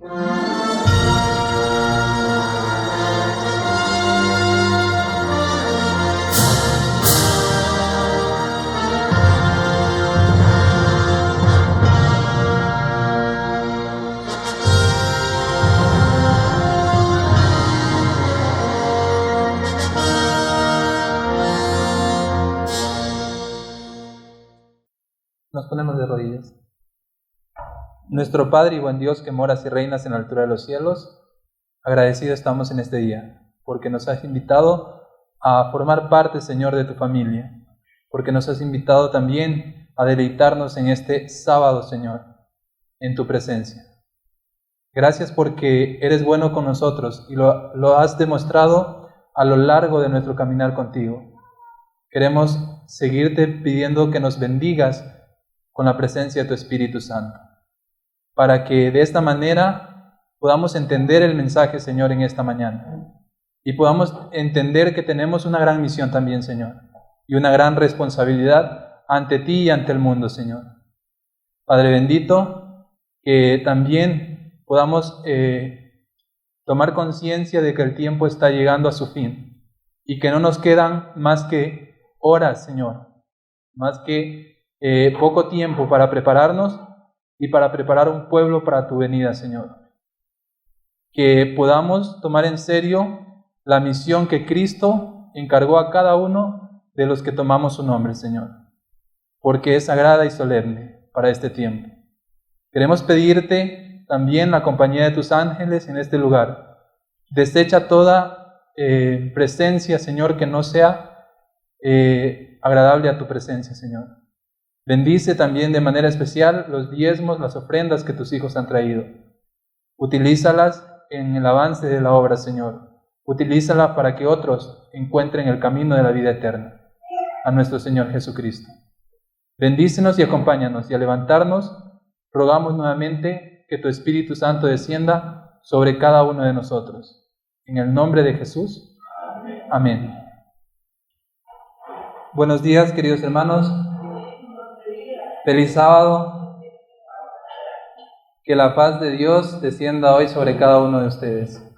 Nos ponemos de rodillas. Nuestro Padre y buen Dios que moras y reinas en la altura de los cielos, agradecidos estamos en este día, porque nos has invitado a formar parte, Señor, de tu familia, porque nos has invitado también a deleitarnos en este sábado, Señor, en tu presencia. Gracias porque eres bueno con nosotros y lo has demostrado a lo largo de nuestro caminar contigo. Queremos seguirte pidiendo que nos bendigas con la presencia de tu Espíritu Santo, para que de esta manera podamos entender el mensaje, Señor, en esta mañana, y podamos entender que tenemos una gran misión también, Señor, y una gran responsabilidad ante ti y ante el mundo, Señor. Padre bendito, que también podamos tomar conciencia de que el tiempo está llegando a su fin, y que no nos quedan más que horas, Señor, más que poco tiempo para prepararnos y para preparar un pueblo para tu venida, Señor. Que podamos tomar en serio la misión que Cristo encargó a cada uno de los que tomamos su nombre, Señor, porque es sagrada y solemne para este tiempo. Queremos pedirte también la compañía de tus ángeles en este lugar. Desecha toda presencia, Señor, que no sea agradable a tu presencia, Señor. Bendice también de manera especial los diezmos, las ofrendas que tus hijos han traído. Utilízalas en el avance de la obra, Señor. Utilízalas para que otros encuentren el camino de la vida eterna, a nuestro Señor Jesucristo. Bendícenos y acompáñanos, y al levantarnos, rogamos nuevamente que tu Espíritu Santo descienda sobre cada uno de nosotros. En el nombre de Jesús. Amén. Buenos días, queridos hermanos. Feliz sábado, que la paz de Dios descienda hoy sobre cada uno de ustedes.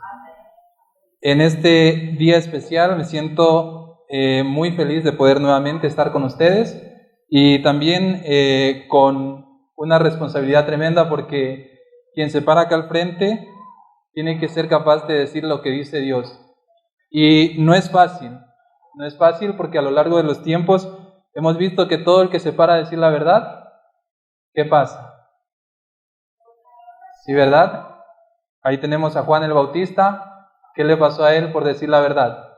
En este día especial me siento muy feliz de poder nuevamente estar con ustedes y también con una responsabilidad tremenda, porque quien se para acá al frente tiene que ser capaz de decir lo que dice Dios. Y no es fácil porque a lo largo de los tiempos hemos visto que todo el que se para a decir la verdad, ¿qué pasa? ¿Sí, verdad? Ahí tenemos a Juan el Bautista. ¿Qué le pasó a él por decir la verdad?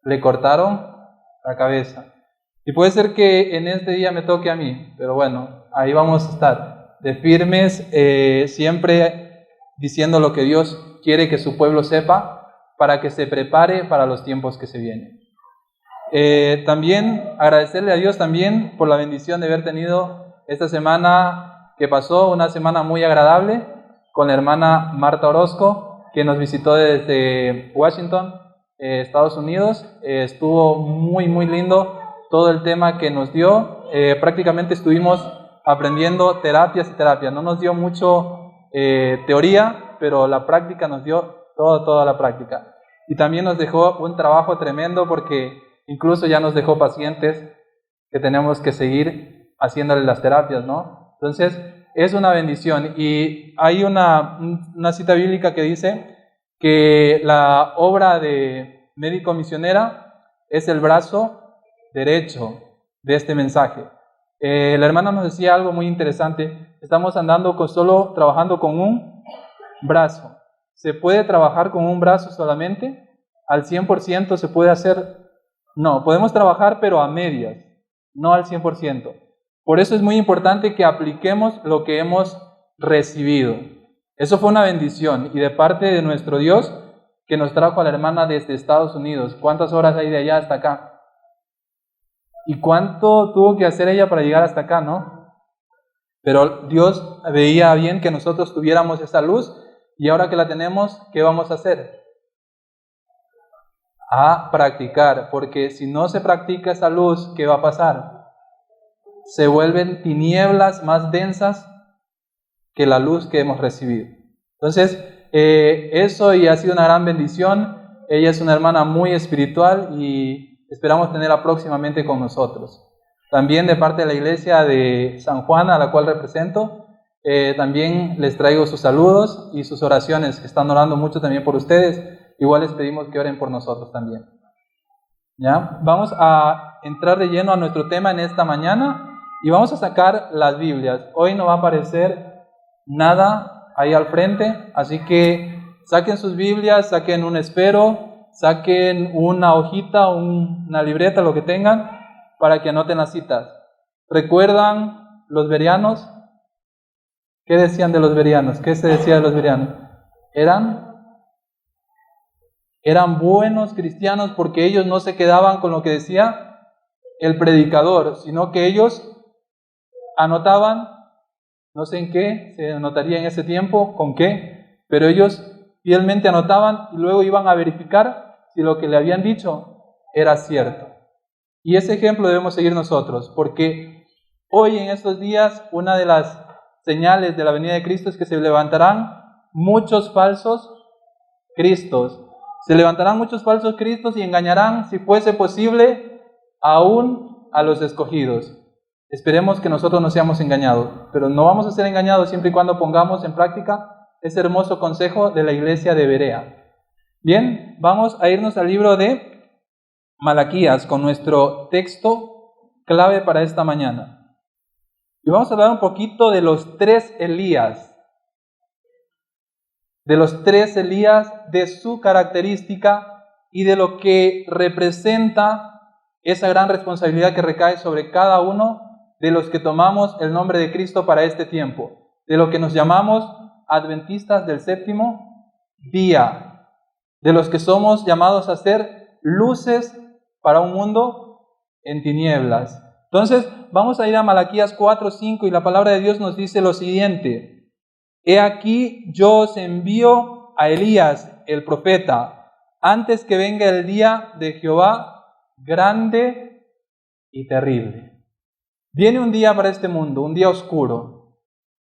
Le cortaron la cabeza. Y puede ser que en este día me toque a mí, pero bueno, ahí vamos a estar, de firmes, siempre diciendo lo que Dios quiere que su pueblo sepa, para que se prepare para los tiempos que se vienen. También agradecerle a Dios también por la bendición de haber tenido esta semana que pasó, una semana muy agradable con la hermana Marta Orozco, que nos visitó desde Washington, Estados Unidos. Estuvo muy lindo todo el tema que nos dio. Prácticamente estuvimos aprendiendo terapias y terapias. No nos dio mucho teoría, pero la práctica nos dio toda la práctica. Y también nos dejó un trabajo tremendo, porque incluso ya nos dejó pacientes que tenemos que seguir haciéndole las terapias, ¿no? Entonces, es una bendición. Y hay una cita bíblica que dice que la obra de médico misionera es el brazo derecho de este mensaje. La hermana nos decía algo muy interesante. Estamos andando solo trabajando con un brazo. ¿Se puede trabajar con un brazo solamente? ¿Al 100% se puede hacer? No, podemos trabajar pero a medias, no al 100%. Por eso es muy importante que apliquemos lo que hemos recibido. Eso fue una bendición y de parte de nuestro Dios, que nos trajo a la hermana desde Estados Unidos. ¿Cuántas horas hay de allá hasta acá? ¿Y cuánto tuvo que hacer ella para llegar hasta acá, no? Pero Dios veía bien que nosotros tuviéramos esa luz, y ahora que la tenemos, ¿qué vamos a hacer? A practicar, porque si no se practica esa luz, ¿qué va a pasar? Se vuelven tinieblas más densas que la luz que hemos recibido. Entonces, eso y ha sido una gran bendición. Ella es una hermana muy espiritual y esperamos tenerla próximamente con nosotros. También de parte de la iglesia de San Juan, a la cual represento, también les traigo sus saludos y sus oraciones, que están orando mucho también por ustedes. Igual les pedimos que oren por nosotros también. ¿Ya? Vamos a entrar de lleno a nuestro tema en esta mañana y vamos a sacar las Biblias. Hoy no va a aparecer nada ahí al frente, así que saquen sus Biblias, saquen un espero, saquen una hojita, una libreta, lo que tengan, para que anoten las citas. ¿Recuerdan los bereanos? ¿Qué decían de los bereanos? ¿Qué se decía de los bereanos? Eran buenos cristianos porque ellos no se quedaban con lo que decía el predicador, sino que ellos anotaban, no sé en qué, se anotaría en ese tiempo, con qué, pero ellos fielmente anotaban y luego iban a verificar si lo que le habían dicho era cierto. Y ese ejemplo debemos seguir nosotros, porque hoy en estos días una de las señales de la venida de Cristo es que se levantarán muchos falsos cristos. Se levantarán muchos falsos cristos y engañarán, si fuese posible, aún a los escogidos. Esperemos que nosotros no seamos engañados, pero no vamos a ser engañados siempre y cuando pongamos en práctica ese hermoso consejo de la iglesia de Berea. Bien, vamos a irnos al libro de Malaquías con nuestro texto clave para esta mañana. Y vamos a hablar un poquito de los tres Elías. De su característica y de lo que representa esa gran responsabilidad que recae sobre cada uno de los que tomamos el nombre de Cristo para este tiempo, de lo que nos llamamos adventistas del séptimo día, de los que somos llamados a ser luces para un mundo en tinieblas. Entonces, vamos a ir a Malaquías 4:5 y la palabra de Dios nos dice lo siguiente: He aquí yo os envío a Elías, el profeta, antes que venga el día de Jehová grande y terrible. Viene un día para este mundo, un día oscuro,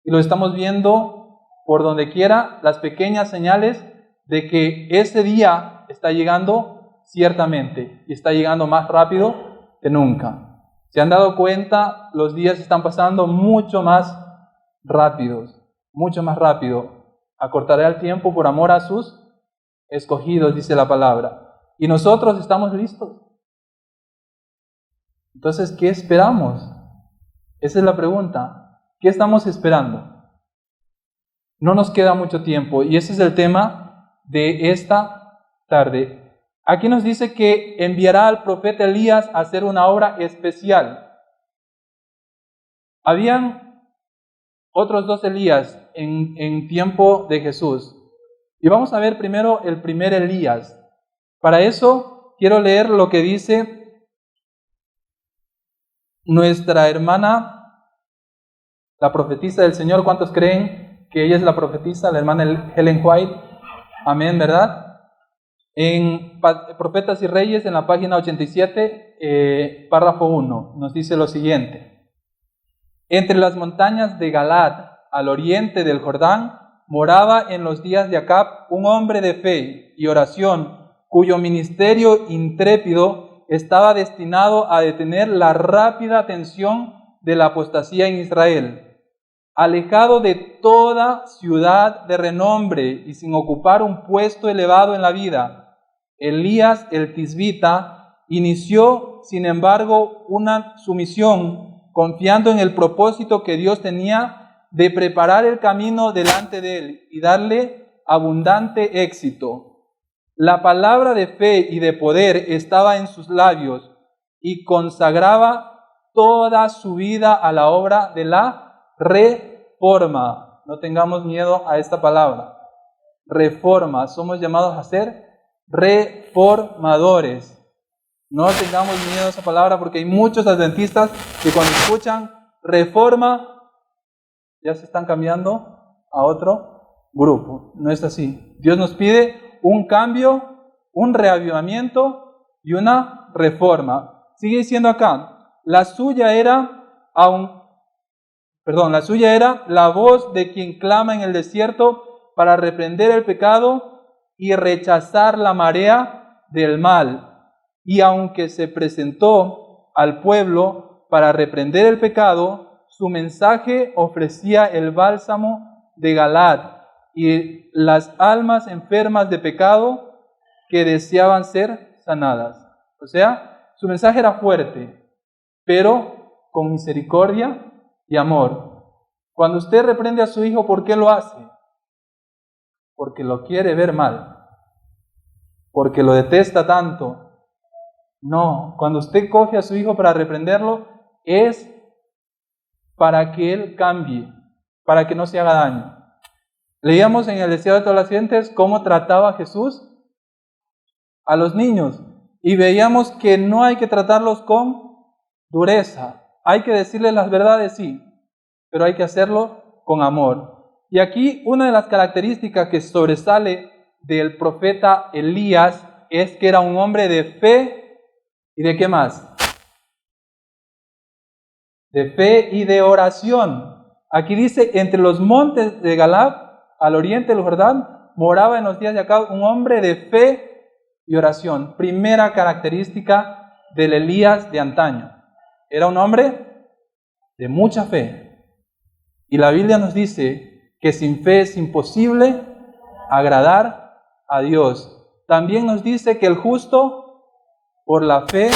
y lo estamos viendo por donde quiera, las pequeñas señales de que ese día está llegando ciertamente, y está llegando más rápido que nunca. ¿Se han dado cuenta? Los días están pasando mucho más rápidos. Mucho más rápido. Acortaré el tiempo por amor a sus escogidos, dice la palabra. Y nosotros estamos listos. Entonces, ¿qué esperamos? Esa es la pregunta. ¿Qué estamos esperando? No nos queda mucho tiempo y ese es el tema de esta tarde. Aquí nos dice que enviará al profeta Elías a hacer una obra especial. Habían otros dos Elías en tiempo de Jesús. Y vamos a ver primero el primer Elías. Para eso quiero leer lo que dice nuestra hermana, la profetisa del Señor. ¿Cuántos creen que ella es la profetisa? La hermana Helen White. Amén, ¿verdad? En Profetas y Reyes, en la página 87, párrafo 1, nos dice lo siguiente: Entre las montañas de Galaad, al oriente del Jordán, moraba en los días de Acab un hombre de fe y oración, cuyo ministerio intrépido estaba destinado a detener la rápida atención de la apostasía en Israel. Alejado de toda ciudad de renombre y sin ocupar un puesto elevado en la vida, Elías el Tisbita inició, sin embargo, su misión, confiando en el propósito que Dios tenía de preparar el camino delante de él y darle abundante éxito. La palabra de fe y de poder estaba en sus labios y consagraba toda su vida a la obra de la reforma. No tengamos miedo a esta palabra. Reforma. Somos llamados a ser reformadores. No tengamos miedo a esa palabra porque hay muchos adventistas que cuando escuchan reforma ya se están cambiando a otro grupo. No es así. Dios nos pide un cambio, un reavivamiento y una reforma. Sigue diciendo acá, la suya era la voz de quien clama en el desierto, para reprender el pecado y rechazar la marea del mal. Y aunque se presentó al pueblo para reprender el pecado, su mensaje ofrecía el bálsamo de Galaad y las almas enfermas de pecado que deseaban ser sanadas. O sea, su mensaje era fuerte, pero con misericordia y amor. Cuando usted reprende a su hijo, ¿por qué lo hace? Porque lo quiere ver mal, porque lo detesta tanto. No, cuando usted coge a su hijo para reprenderlo, es para que él cambie, para que no se haga daño. Leíamos en el Deseo de todas las gentes cómo trataba Jesús a los niños y veíamos que no hay que tratarlos con dureza. Hay que decirles las verdades, sí, pero hay que hacerlo con amor. Y aquí una de las características que sobresale del profeta Elías es que era un hombre de fe y de ¿qué más? De fe y de oración. Aquí dice, entre los montes de Galaad, al oriente del Jordán, moraba en los días de Acab un hombre de fe y oración. Primera característica del Elías de antaño. Era un hombre de mucha fe. Y la Biblia nos dice que sin fe es imposible agradar a Dios. También nos dice que el justo por la fe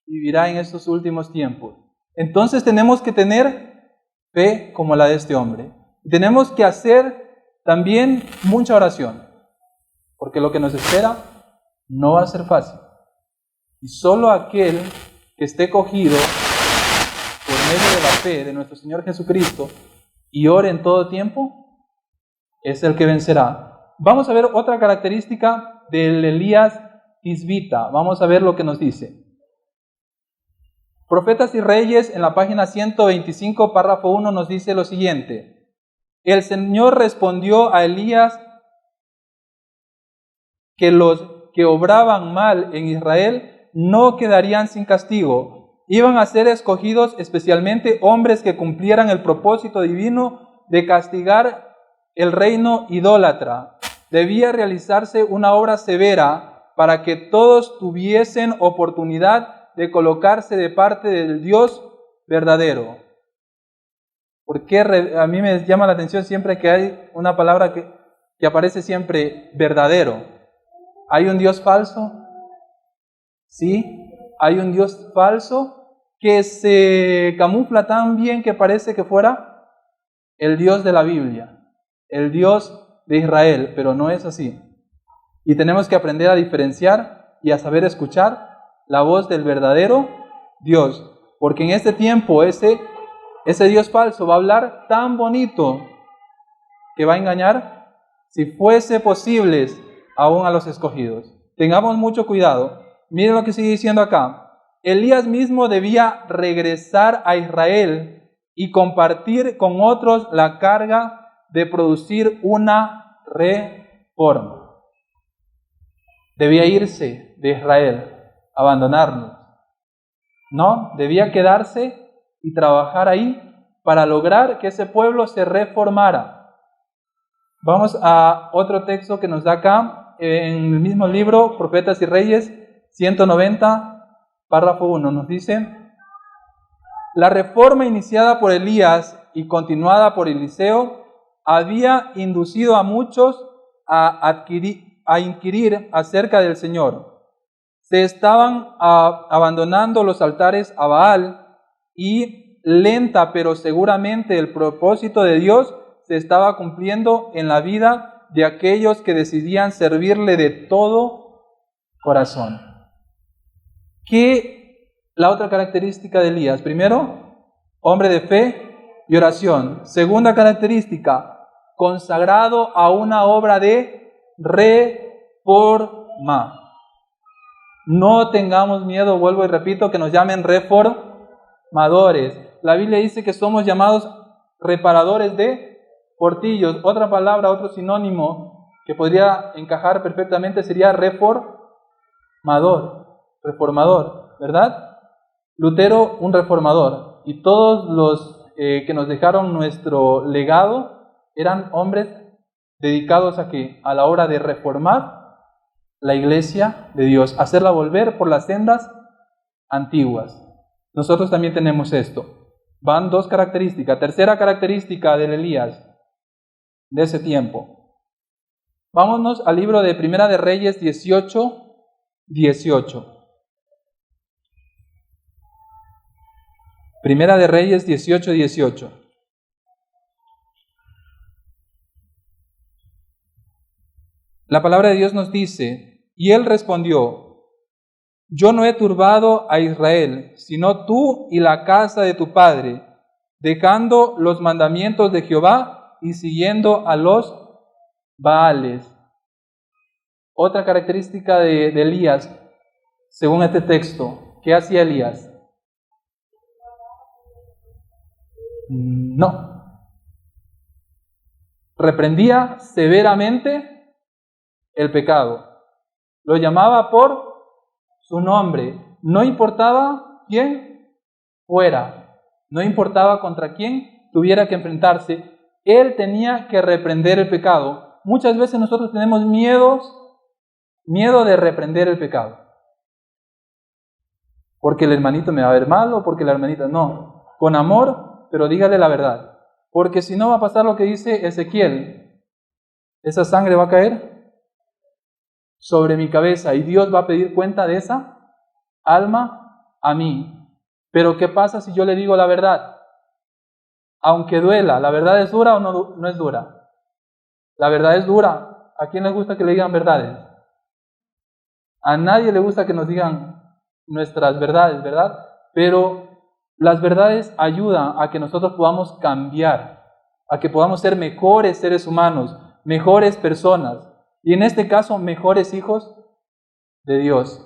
vivirá en estos últimos tiempos. Entonces tenemos que tener fe como la de este hombre. Tenemos que hacer también mucha oración, porque lo que nos espera no va a ser fácil. Y solo aquel que esté cogido por medio de la fe de nuestro Señor Jesucristo y ore en todo tiempo, es el que vencerá. Vamos a ver otra característica del Elías tisbita. Vamos a ver lo que nos dice. Profetas y Reyes, en la página 125, párrafo 1, nos dice lo siguiente. El Señor respondió a Elías que los que obraban mal en Israel no quedarían sin castigo. Iban a ser escogidos especialmente hombres que cumplieran el propósito divino de castigar el reino idólatra. Debía realizarse una obra severa para que todos tuviesen oportunidad de colocarse de parte del Dios verdadero. Porque a mí me llama la atención siempre que hay una palabra que aparece siempre, verdadero. ¿Hay un Dios falso? Sí, hay un Dios falso que se camufla tan bien que parece que fuera el Dios de la Biblia, el Dios de Israel, pero no es así. Y tenemos que aprender a diferenciar y a saber escuchar la voz del verdadero Dios, porque en este tiempo ese Dios falso va a hablar tan bonito que va a engañar, si fuese posible, aún a los escogidos. Tengamos mucho cuidado. Miren lo que sigue diciendo acá. Elías mismo debía regresar a Israel y compartir con otros la carga de producir una reforma. Debía irse de Israel, abandonarnos. No, debía quedarse y trabajar ahí para lograr que ese pueblo se reformara. Vamos a otro texto que nos da acá, en el mismo libro, Profetas y Reyes, 190, párrafo 1, nos dice: la reforma iniciada por Elías y continuada por Eliseo había inducido a muchos a inquirir acerca del Señor. Se estaban abandonando los altares a Baal y lenta pero seguramente el propósito de Dios se estaba cumpliendo en la vida de aquellos que decidían servirle de todo corazón. ¿Qué la otra característica de Elías? Primero, hombre de fe y oración. Segunda característica, consagrado a una obra de reforma. No tengamos miedo, vuelvo y repito, que nos llamen reformadores. La Biblia dice que somos llamados reparadores de portillos. Otra palabra, otro sinónimo que podría encajar perfectamente sería reformador, ¿verdad? Lutero, un reformador. Y todos los que nos dejaron nuestro legado eran hombres dedicados a qué? A la hora de reformar la iglesia de Dios, hacerla volver por las sendas antiguas. Nosotros también tenemos esto. Van dos características. Tercera característica del Elías de ese tiempo. Vámonos al libro de Primera de Reyes 18:18. Primera de Reyes 18:18. La palabra de Dios nos dice, y él respondió, yo no he turbado a Israel, sino tú y la casa de tu padre, dejando los mandamientos de Jehová y siguiendo a los Baales. Otra característica de Elías, según este texto, ¿qué hacía Elías? No. Reprendía severamente el pecado. Lo llamaba por su nombre. No importaba quién fuera. No importaba contra quién tuviera que enfrentarse. Él tenía que reprender el pecado. Muchas veces nosotros tenemos miedo de reprender el pecado. Porque el hermanito me va a ver mal o porque la hermanita no. Con amor, pero dígale la verdad. Porque si no va a pasar lo que dice Ezequiel. Esa sangre va a caer sobre mi cabeza y Dios va a pedir cuenta de esa alma a mí. Pero ¿qué pasa si yo le digo la verdad? Aunque duela, ¿la verdad es dura o no es dura? La verdad es dura. ¿A quién le gusta que le digan verdades? A nadie le gusta que nos digan nuestras verdades, ¿verdad? Pero las verdades ayudan a que nosotros podamos cambiar, a que podamos ser mejores seres humanos, mejores personas. Y en este caso, mejores hijos de Dios.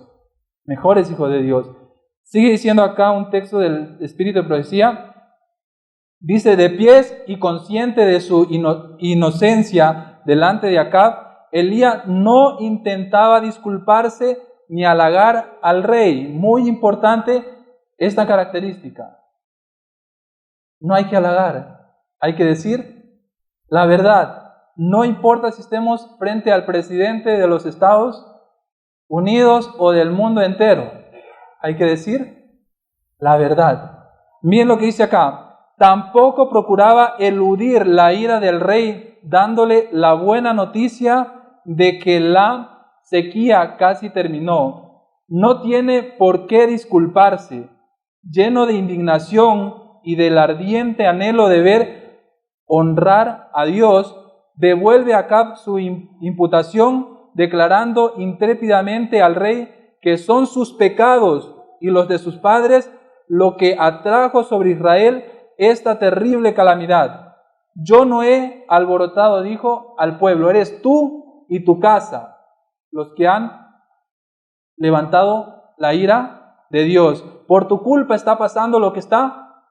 Mejores hijos de Dios. Sigue diciendo acá un texto del Espíritu de Profecía. Dice, de pies y consciente de su inocencia delante de Acab, Elías no intentaba disculparse ni halagar al rey. Muy importante esta característica. No hay que halagar, hay que decir la verdad. No importa si estemos frente al presidente de los Estados Unidos o del mundo entero. Hay que decir la verdad. Miren lo que dice acá. Tampoco procuraba eludir la ira del rey, dándole la buena noticia de que la sequía casi terminó. No tiene por qué disculparse. Lleno de indignación y del ardiente anhelo de ver honrar a Dios, devuelve a Acab su imputación, declarando intrépidamente al rey que son sus pecados y los de sus padres lo que atrajo sobre Israel esta terrible calamidad. Yo no he alborotado, dijo, al pueblo, eres tú y tu casa los que han levantado la ira de Dios. Por tu culpa está pasando lo que está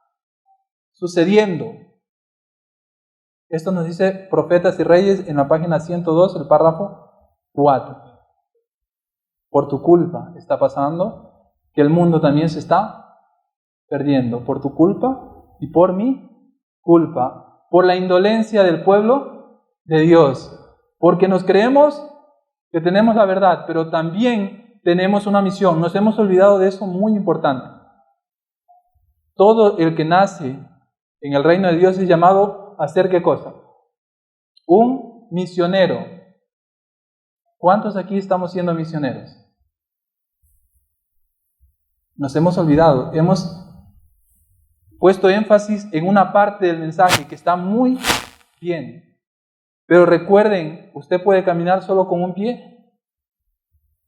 sucediendo. Esto nos dice Profetas y Reyes en la página 102, el párrafo 4. Por tu culpa está pasando que el mundo también se está perdiendo. Por tu culpa y por mi culpa. Por la indolencia del pueblo de Dios. Porque nos creemos que tenemos la verdad, pero también tenemos una misión. Nos hemos olvidado de eso muy importante. Todo el que nace en el reino de Dios es llamado a ser ¿qué cosa? Un misionero. ¿Cuántos aquí estamos siendo misioneros? Nos hemos olvidado. Hemos puesto énfasis en una parte del mensaje que está muy bien. Pero recuerden, usted puede caminar solo con un pie.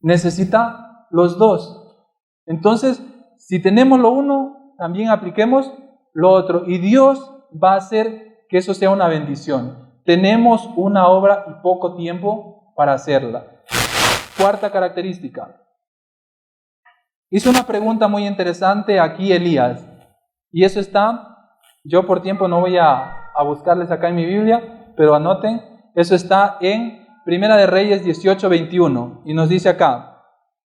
Necesita los dos. Entonces, si tenemos lo uno, también apliquemos lo otro. Y Dios va a hacer que eso sea una bendición. Tenemos una obra y poco tiempo para hacerla. Cuarta característica. Hizo una pregunta muy interesante aquí Elías. Y eso está, yo por tiempo no voy a buscarles acá en mi Biblia, pero anoten, eso está en Primera de Reyes 18:21. Y nos dice acá,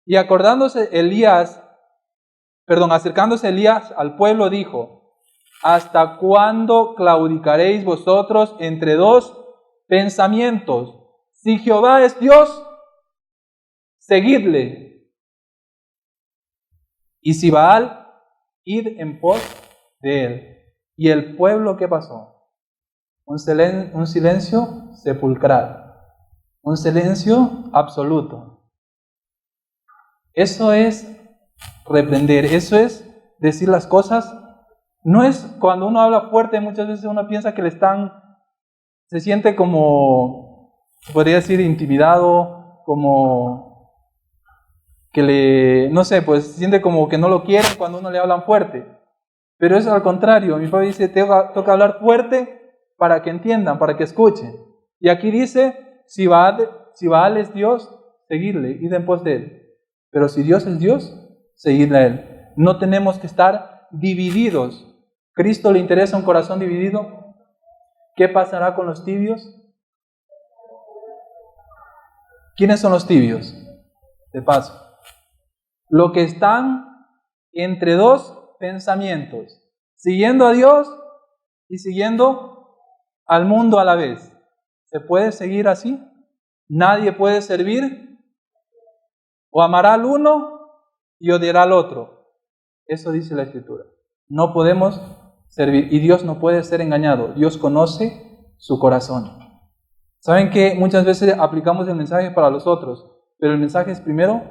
y acercándose Elías al pueblo, dijo, ¿hasta cuándo claudicaréis vosotros entre dos pensamientos. Si Jehová es Dios, seguidle. Y si Baal, id en pos de él. ¿Y el pueblo qué pasó? Un silencio sepulcral. Un silencio absoluto. Eso es reprender, eso es decir las cosas. No es cuando uno habla fuerte, muchas veces uno piensa que se siente como, podría decir, intimidado, como que no sé, pues se siente como que no lo quieren cuando uno le hablan fuerte. Pero es al contrario, mi padre dice, toca hablar fuerte para que entiendan, para que escuchen. Y aquí dice, si Baal es Dios, seguidle, id en pos de él. Pero si Dios es Dios, seguidle a él. No tenemos que estar divididos. ¿Cristo le interesa un corazón dividido? ¿Qué pasará con los tibios? ¿Quiénes son los tibios? De paso. Los que están entre dos pensamientos, siguiendo a Dios y siguiendo al mundo a la vez. ¿Se puede seguir así? Nadie puede servir o amará al uno y odiará al otro. Eso dice la Escritura. No podemos servir y Dios no puede ser engañado. Dios conoce su corazón. ¿Saben que muchas veces aplicamos el mensaje para los otros, pero el mensaje es primero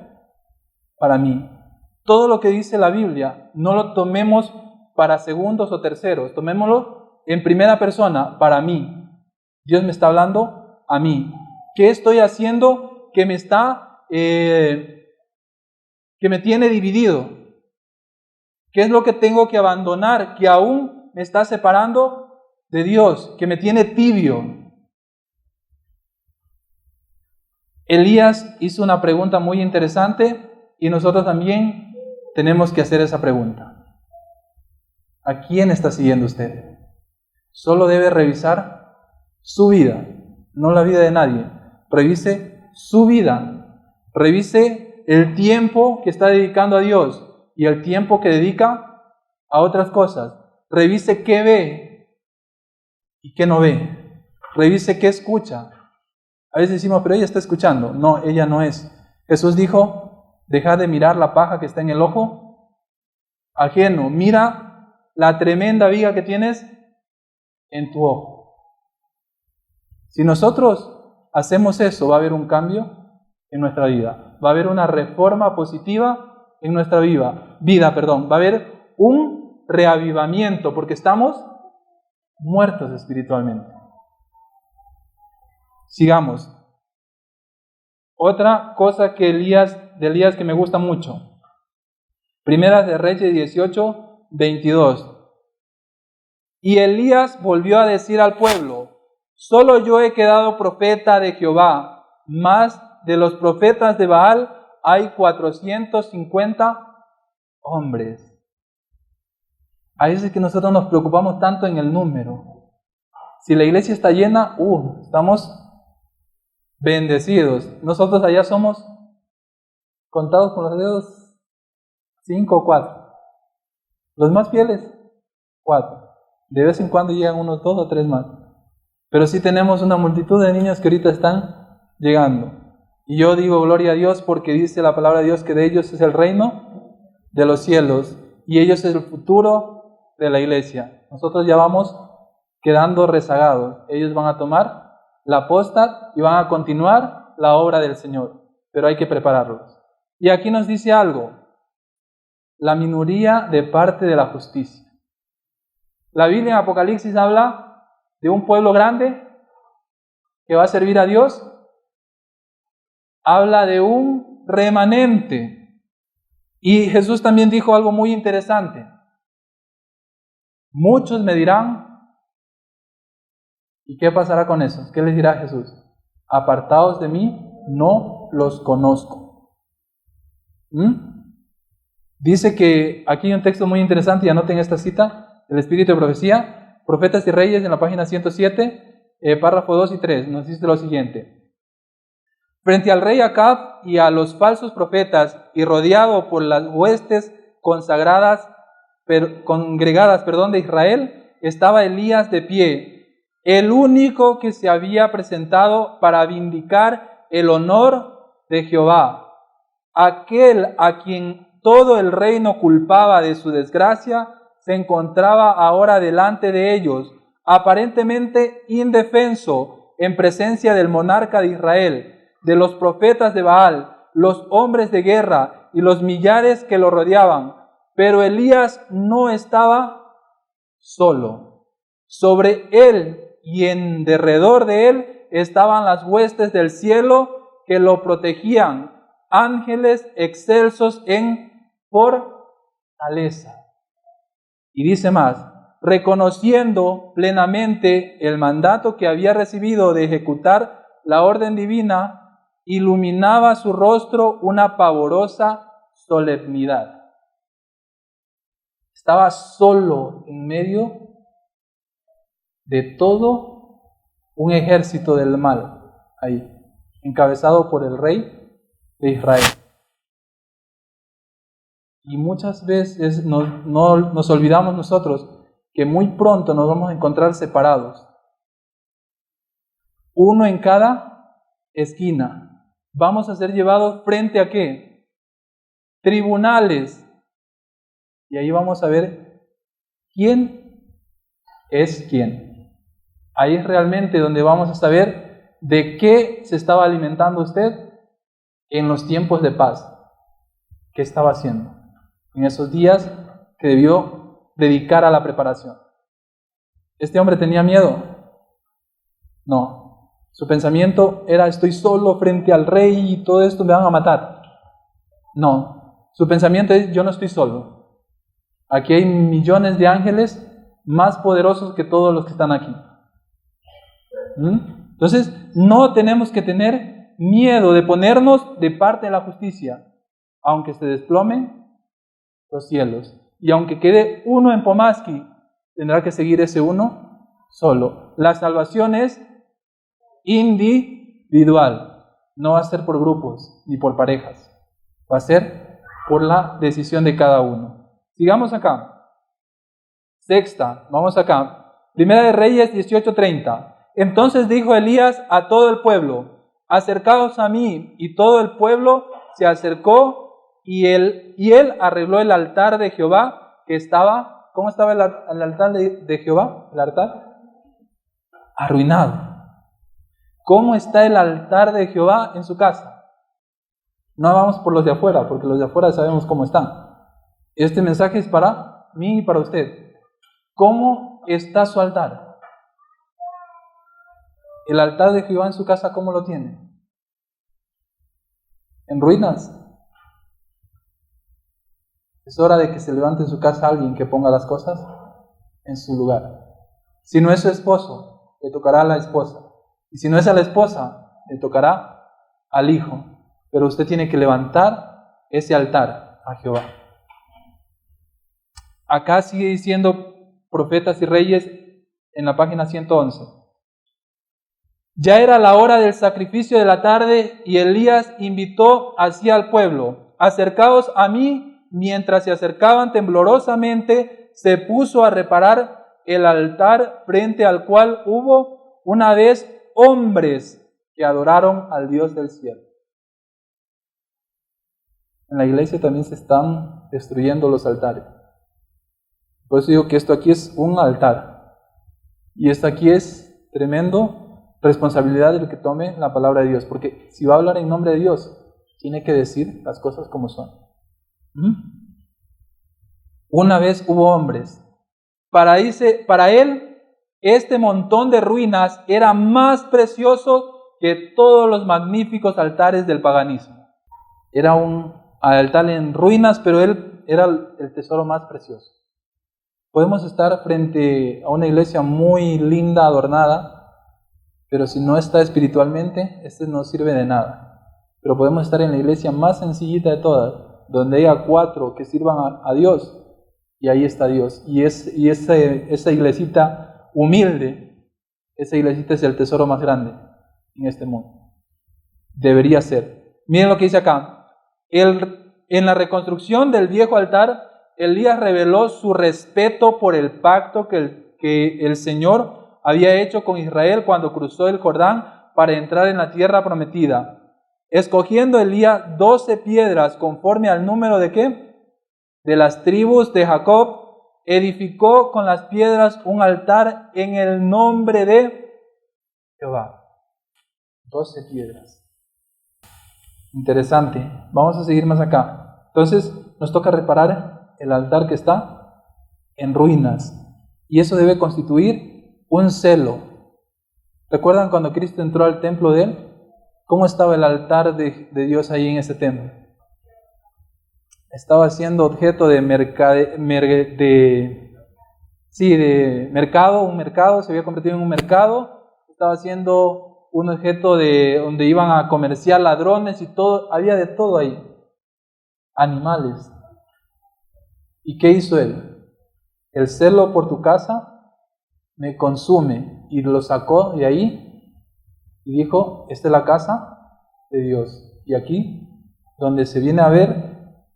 para mí? Todo lo que dice la Biblia no lo tomemos para segundos o terceros, tomémoslo en primera persona, para mí. Dios me está hablando a mí. ¿Qué estoy haciendo que me tiene dividido? ¿Qué es lo que tengo que abandonar que aún me está separando de Dios, que me tiene tibio? Elías hizo una pregunta muy interesante y nosotros también tenemos que hacer esa pregunta. ¿A quién está siguiendo usted? Solo debe revisar su vida, no la vida de nadie. Revise su vida. Revise el tiempo que está dedicando a Dios y el tiempo que dedica a otras cosas. Revise qué ve y qué no ve. Revise qué escucha. A veces decimos, pero ella está escuchando. No, ella no es. Jesús dijo, deja de mirar la paja que está en el ojo ajeno. Mira la tremenda viga que tienes en tu ojo. Si nosotros hacemos eso, va a haber un cambio en nuestra vida. Va a haber una reforma positiva en nuestra vida. Va a haber un reavivamiento porque estamos muertos espiritualmente. Sigamos. Otra cosa de Elías que me gusta mucho. Primera de Reyes 18, 22. Y Elías volvió a decir al pueblo, solo yo he quedado profeta de Jehová, mas de los profetas de Baal hay 450 hombres. A veces que nosotros nos preocupamos tanto en el número. Si la iglesia está llena, estamos bendecidos. Nosotros allá somos contados con los dedos 5 o 4. Los más fieles, 4. De vez en cuando llegan unos 2 o 3 más. Pero sí tenemos una multitud de niños que ahorita están llegando. Y yo digo gloria a Dios porque dice la palabra de Dios que de ellos es el reino de los cielos. Y ellos es el futuro de la iglesia. Nosotros ya vamos quedando rezagados. Ellos van a tomar la posta y van a continuar la obra del Señor. Pero hay que prepararlos. Y aquí nos dice algo. La minoría de parte de la justicia. La Biblia en Apocalipsis habla de un pueblo grande que va a servir a Dios. Habla de un remanente. Y Jesús también dijo algo muy interesante. Muchos me dirán, ¿y qué pasará con esos? ¿Qué les dirá Jesús? Apartaos de mí, no los conozco. Dice que aquí hay un texto muy interesante, y anoten esta cita, el Espíritu de Profecía, Profetas y Reyes, en la página 107, párrafo 2 y 3, nos dice lo siguiente. Frente al rey Acab y a los falsos profetas, y rodeado por las huestes congregadas de Israel, estaba Elías de pie, el único que se había presentado para vindicar el honor de Jehová, aquel a quien todo el reino culpaba de su desgracia, se encontraba ahora delante de ellos, aparentemente indefenso, en presencia del monarca de Israel, de los profetas de Baal, los hombres de guerra y los millares que lo rodeaban. Pero Elías no estaba solo. Sobre él y en derredor de él estaban las huestes del cielo que lo protegían, ángeles excelsos en fortaleza. Y dice más, reconociendo plenamente el mandato que había recibido de ejecutar la orden divina, iluminaba su rostro una pavorosa solemnidad. Estaba solo en medio de todo un ejército del mal, ahí, encabezado por el rey de Israel. Y muchas veces nos olvidamos nosotros que muy pronto nos vamos a encontrar separados. Uno en cada esquina. Vamos a ser llevados frente a ¿qué? Tribunales. Y ahí vamos a ver quién es quién. Ahí es realmente donde vamos a saber de qué se estaba alimentando usted en los tiempos de paz. ¿Qué estaba haciendo en esos días que debió dedicar a la preparación? ¿Este hombre tenía miedo? No. Su pensamiento era: estoy solo frente al rey y todo esto me van a matar. No. Su pensamiento es: yo no estoy solo. Aquí hay millones de ángeles más poderosos que todos los que están aquí. Entonces, no tenemos que tener miedo de ponernos de parte de la justicia, aunque se desplomen los cielos. Y aunque quede uno en Pomaski, tendrá que seguir ese uno solo. La salvación es individual. No va a ser por grupos ni por parejas. Va a ser por la decisión de cada uno. Sigamos acá. Sexta, vamos acá. Primera de Reyes 18:30. Entonces dijo Elías a todo el pueblo: acercaos a mí. Y todo el pueblo se acercó y él arregló el altar de Jehová que estaba. ¿Cómo estaba el altar de Jehová? El altar arruinado. ¿Cómo está el altar de Jehová en su casa? No vamos por los de afuera, porque los de afuera sabemos cómo están. Este mensaje es para mí y para usted. ¿Cómo está su altar? ¿El altar de Jehová en su casa cómo lo tiene? ¿En ruinas? Es hora de que se levante en su casa alguien que ponga las cosas en su lugar. Si no es su esposo, le tocará a la esposa. Y si no es a la esposa, le tocará al hijo. Pero usted tiene que levantar ese altar a Jehová. Acá sigue diciendo Profetas y Reyes en la página 111. Ya era la hora del sacrificio de la tarde y Elías invitó así al pueblo: acercaos a mí. Mientras se acercaban temblorosamente, se puso a reparar el altar frente al cual hubo una vez hombres que adoraron al Dios del cielo. En la iglesia también se están destruyendo los altares. Por eso digo que esto aquí es un altar. Y esto aquí es tremendo responsabilidad del que tome la palabra de Dios. Porque si va a hablar en nombre de Dios, tiene que decir las cosas como son. Una vez hubo hombres. Para él, este montón de ruinas era más precioso que todos los magníficos altares del paganismo. Era un altar en ruinas, pero él era el tesoro más precioso. Podemos estar frente a una iglesia muy linda, adornada, pero si no está espiritualmente, este no sirve de nada. Pero podemos estar en la iglesia más sencillita de todas, donde haya 4 que sirvan a Dios, y ahí está Dios. Y esa iglesita humilde, esa iglesita es el tesoro más grande en este mundo. Debería ser. Miren lo que dice acá. En la reconstrucción del viejo altar, Elías reveló su respeto por el pacto que el Señor había hecho con Israel cuando cruzó el Jordán para entrar en la tierra prometida. Escogiendo Elías 12 piedras conforme al número de ¿qué? De las tribus de Jacob, edificó con las piedras un altar en el nombre de Jehová. 12 piedras. Interesante. Vamos a seguir más acá. Entonces nos toca reparar el altar que está en ruinas. Y eso debe constituir un celo. ¿Recuerdan cuando Cristo entró al templo de él? ¿Cómo estaba el altar de Dios ahí en ese templo? Estaba siendo objeto de mercado, un mercado, se había convertido en un mercado. Estaba siendo un objeto de donde iban a comerciar ladrones y todo, había de todo ahí. Animales. ¿Y qué hizo él? El celo por tu casa me consume, y lo sacó de ahí y dijo, esta es la casa de Dios, y aquí donde se viene a ver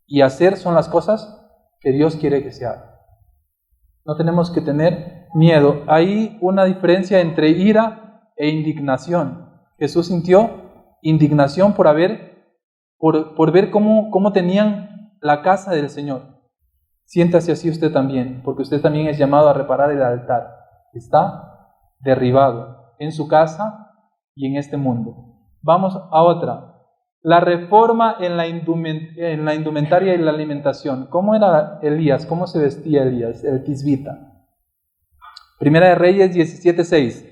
y hacer son las cosas que Dios quiere que se hagan. No tenemos que tener miedo. Hay una diferencia entre ira e indignación. Jesús sintió indignación por ver cómo tenían la casa del Señor. Siéntase así usted también, porque usted también es llamado a reparar el altar. Está derribado en su casa y en este mundo. Vamos a otra. La reforma en la indumentaria y la alimentación. ¿Cómo era Elías? ¿Cómo se vestía Elías, el tisbita? Primera de Reyes 17:6.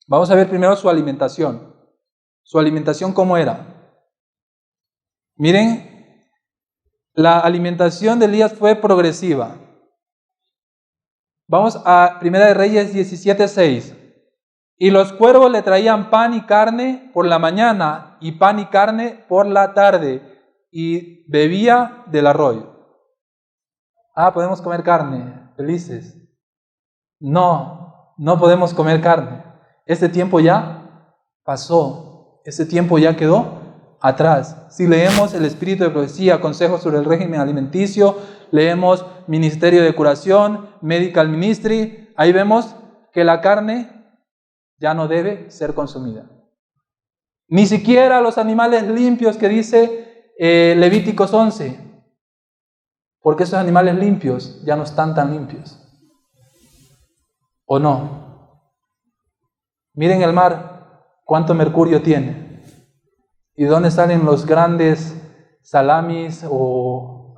Vamos a ver primero su alimentación. Su alimentación, ¿cómo era? Miren, la alimentación de Elías fue progresiva. Vamos a Primera de Reyes 17:6. Y los cuervos le traían pan y carne por la mañana, y pan y carne por la tarde, y bebía del arroyo. ¿Podemos comer carne? Felices. No podemos comer carne. Este tiempo ya pasó. Este tiempo ya quedó atrás. Si leemos el Espíritu de Profecía, Consejos sobre el régimen alimenticio, leemos Ministerio de Curación, Medical Ministry, ahí vemos que la carne ya no debe ser consumida. Ni siquiera los animales limpios que dice Levíticos 11. Porque esos animales limpios ya no están tan limpios. ¿O no? Miren el mar, cuánto mercurio tiene. ¿Y de dónde salen los grandes salamis o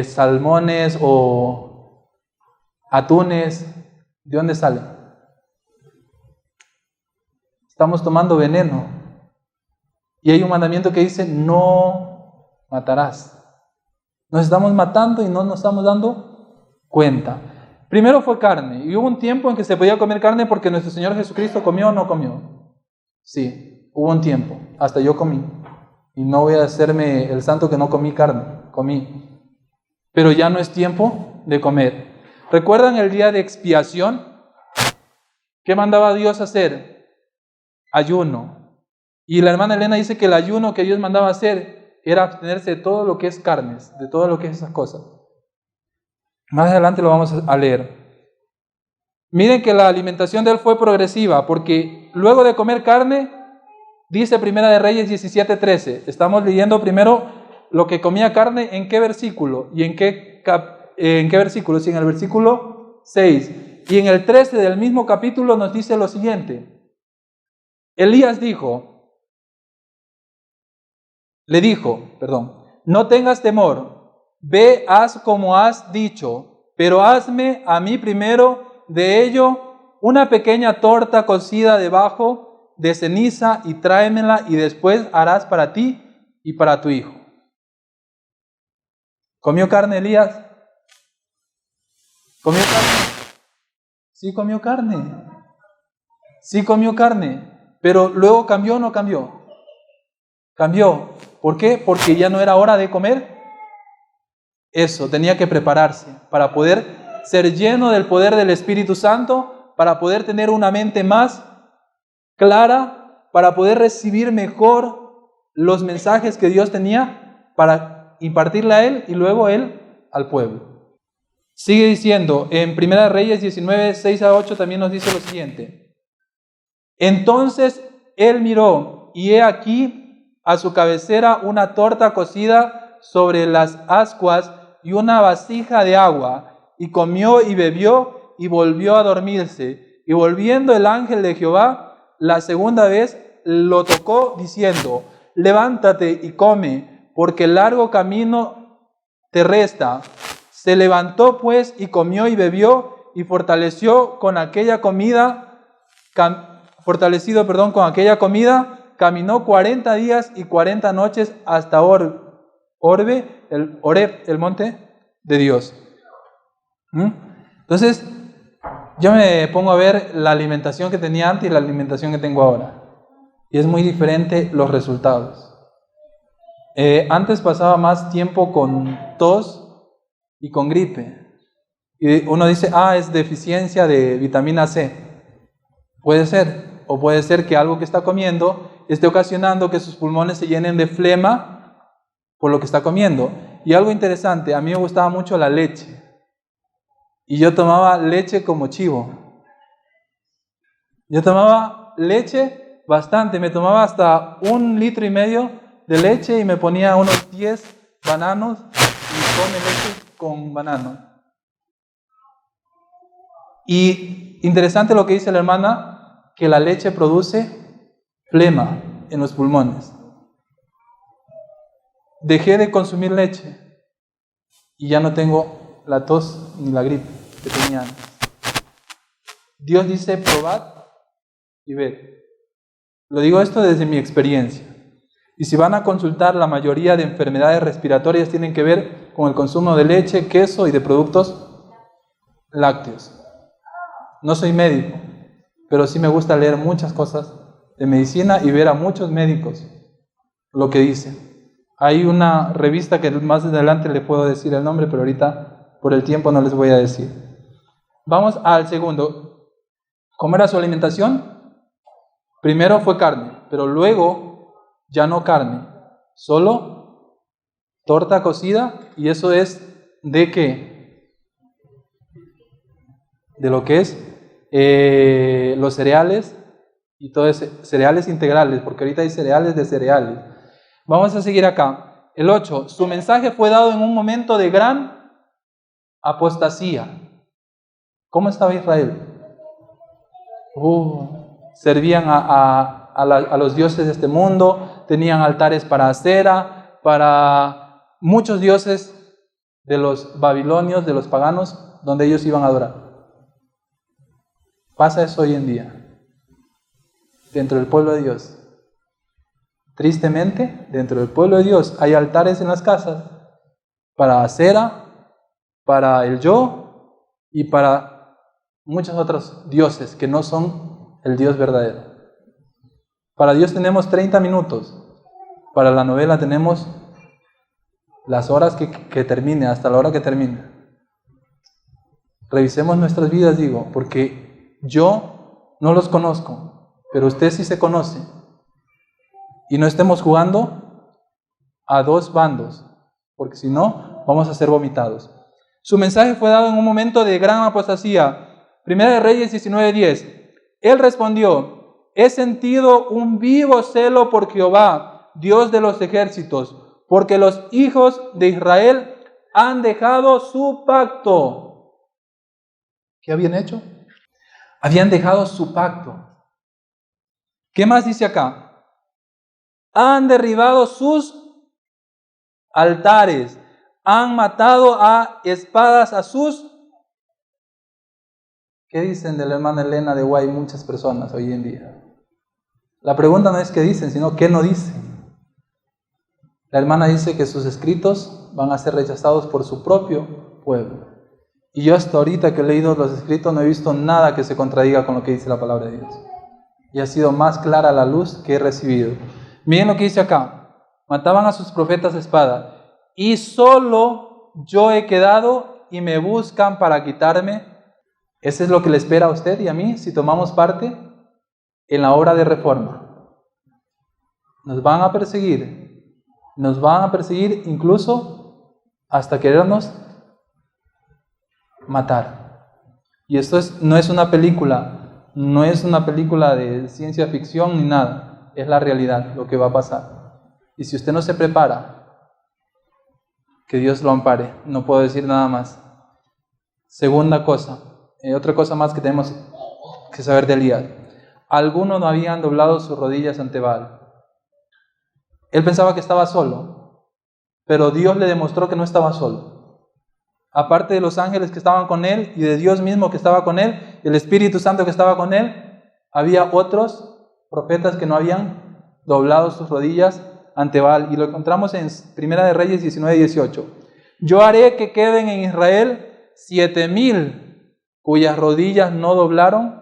salmones o atunes? ¿De dónde salen? Estamos tomando veneno. Y hay un mandamiento que dice, no matarás. Nos estamos matando y no nos estamos dando cuenta. Primero fue carne. Y hubo un tiempo en que se podía comer carne porque nuestro Señor Jesucristo comió o no comió. Sí, hubo un tiempo. Hasta yo comí. Y no voy a hacerme el santo que no comí carne. Comí. Pero ya no es tiempo de comer. ¿Recuerdan el día de expiación? ¿Qué mandaba Dios hacer? Ayuno. Y la hermana Elena dice que el ayuno que Dios mandaba hacer era abstenerse de todo lo que es carnes, de todo lo que es esas cosas. Más adelante lo vamos a leer. Miren que la alimentación de él fue progresiva, porque luego de comer carne, dice Primera de Reyes 17:13. Estamos leyendo primero lo que comía carne, ¿en qué versículo? ¿Y en qué versículo? Sí, en el versículo 6. Y en el 13 del mismo capítulo nos dice lo siguiente. Elías le dijo, no tengas temor, ve, haz como has dicho, pero hazme a mí primero de ello una pequeña torta cocida debajo de ceniza y tráemela y después harás para ti y para tu hijo. ¿Comió carne Elías? ¿Comió carne? Sí comió carne. Sí comió carne. Pero luego cambió o no cambió. Cambió. ¿Por qué? Porque ya no era hora de comer. Eso, tenía que prepararse para poder ser lleno del poder del Espíritu Santo, para poder tener una mente más clara, para poder recibir mejor los mensajes que Dios tenía para impartirle a él y luego él al pueblo. Sigue diciendo, en 1 Reyes 19, 6-8 también nos dice lo siguiente. Entonces él miró, y he aquí a su cabecera una torta cocida sobre las ascuas y una vasija de agua, y comió y bebió y volvió a dormirse. Y volviendo el ángel de Jehová la segunda vez lo tocó diciendo, levántate y come, porque largo camino te resta. Se levantó pues y comió y bebió y fortalecido con aquella comida, caminó 40 días y 40 noches hasta Horeb, el monte de Dios. Entonces, yo me pongo a ver la alimentación que tenía antes y la alimentación que tengo ahora. Y es muy diferente los resultados. Antes pasaba más tiempo con tos y con gripe. Y uno dice, es deficiencia de vitamina C. Puede ser. O puede ser que algo que está comiendo esté ocasionando que sus pulmones se llenen de flema por lo que está comiendo. Y algo interesante, a mí me gustaba mucho la leche. Y yo tomaba leche como chivo. Yo tomaba leche bastante. Me tomaba hasta 1,5 litros de leche y me ponía unos 10 bananos y come leche con banano. Y interesante lo que dice la hermana, que la leche produce flema en los pulmones. Dejé de consumir leche y ya no tengo la tos ni la gripe que tenía antes. Dios dice, probad y ved. Lo digo esto desde mi experiencia. Y si van a consultar, la mayoría de enfermedades respiratorias tienen que ver con el consumo de leche, queso y de productos lácteos. No soy médico, pero sí me gusta leer muchas cosas de medicina y ver a muchos médicos lo que dicen. Hay una revista que más adelante le puedo decir el nombre, pero ahorita por el tiempo no les voy a decir. Vamos al segundo. ¿Cómo era su alimentación? Primero fue carne, pero luego ya no carne, solo torta cocida. ¿Y eso es de qué? De lo que es los cereales y todo eso, cereales integrales, porque ahorita hay cereales de cereales. Vamos a seguir acá. El 8. Su mensaje fue dado en un momento de gran apostasía. ¿Cómo estaba Israel? Servían a los dioses de este mundo, tenían altares para Acera, para muchos dioses de los babilonios, de los paganos, donde ellos iban a adorar. Pasa eso hoy en día, dentro del pueblo de Dios. Tristemente, dentro del pueblo de Dios hay altares en las casas para Acera, para el yo y para muchos otros dioses que no son el Dios verdadero. Para Dios tenemos 30 minutos, para la novela tenemos las horas que termine, hasta la hora que termine. Revisemos nuestras vidas, digo, porque yo no los conozco, pero usted sí se conoce. Y no estemos jugando a dos bandos, porque si no, vamos a ser vomitados. Su mensaje fue dado en un momento de gran apostasía. 1 Reyes 19:10. Él respondió, he sentido un vivo celo por Jehová, Dios de los ejércitos, porque los hijos de Israel han dejado su pacto. ¿Qué habían hecho? Habían dejado su pacto. ¿Qué más dice acá? Han derribado sus altares, han matado a espadas a sus... ¿Qué dicen de la hermana Elena de Guay muchas personas hoy en día? La pregunta no es qué dicen, sino qué no dicen. La hermana dice que sus escritos van a ser rechazados por su propio pueblo. Y yo hasta ahorita que he leído los escritos no he visto nada que se contradiga con lo que dice la palabra de Dios. Y ha sido más clara la luz que he recibido. Miren lo que dice acá. Mataban a sus profetas a espada. Y solo yo he quedado y me buscan para quitarme. Eso es lo que le espera a usted y a mí si tomamos parte en la obra de reforma. Nos van a perseguir incluso hasta querernos matar. Y esto no es una película, no es una película de ciencia ficción ni nada, es la realidad, lo que va a pasar. Y si usted no se prepara, que Dios lo ampare, no puedo decir nada más. Segunda cosa, otra cosa más que tenemos que saber de Elías. Algunos no habían doblado sus rodillas ante Baal. Él pensaba que estaba solo, pero Dios le demostró que no estaba solo. Aparte de los ángeles que estaban con él y de Dios mismo que estaba con él, el Espíritu Santo que estaba con él, había otros profetas que no habían doblado sus rodillas ante Baal. Y lo encontramos en Primera de Reyes 19:18. Yo haré que queden en Israel 7,000 cuyas rodillas no doblaron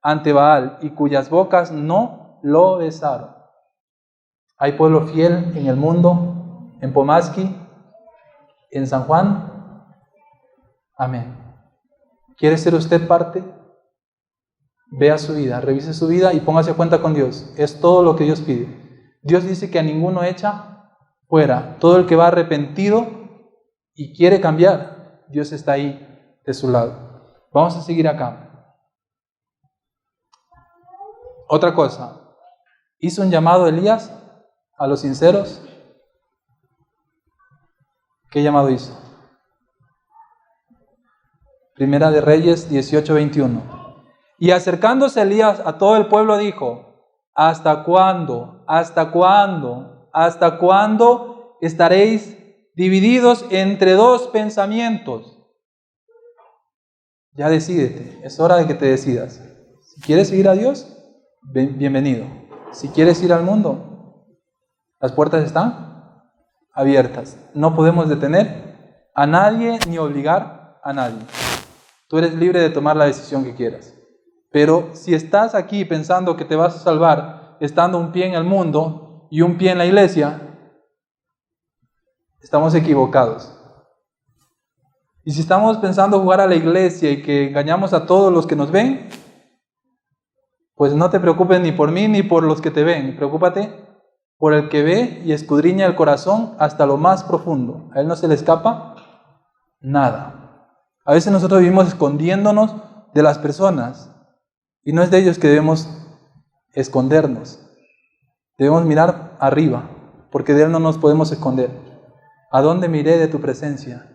ante Baal y cuyas bocas no lo besaron. Hay pueblo fiel en el mundo, en Pomaski, en San Juan. Amén. ¿Quiere ser usted parte? Vea su vida, revise su vida y póngase a cuenta con Dios. Es todo lo que Dios pide. Dios dice que a ninguno echa fuera. Todo el que va arrepentido y quiere cambiar, Dios está ahí de su lado. Vamos a seguir acá. Otra cosa. ¿Hizo un llamado Elías a los sinceros? ¿Qué llamado hizo? Primera de Reyes 18:21. Y acercándose Elías a todo el pueblo dijo: ¿hasta cuándo? ¿Hasta cuándo? ¿Hasta cuándo estaréis divididos entre dos pensamientos? Ya decídete, es hora de que te decidas. Si quieres seguir a Dios, bienvenido. Si quieres ir al mundo, las puertas están abiertas. No podemos detener a nadie ni obligar a nadie. Tú eres libre de tomar la decisión que quieras. Pero si estás aquí pensando que te vas a salvar estando un pie en el mundo y un pie en la iglesia, estamos equivocados. Y si estamos pensando jugar a la iglesia y que engañamos a todos los que nos ven, pues no te preocupes ni por mí ni por los que te ven. Preocúpate por el que ve y escudriña el corazón hasta lo más profundo. A él no se le escapa nada. A veces nosotros vivimos escondiéndonos de las personas y no es de ellos que debemos escondernos. Debemos mirar arriba, porque de él no nos podemos esconder. ¿A dónde miré de tu presencia?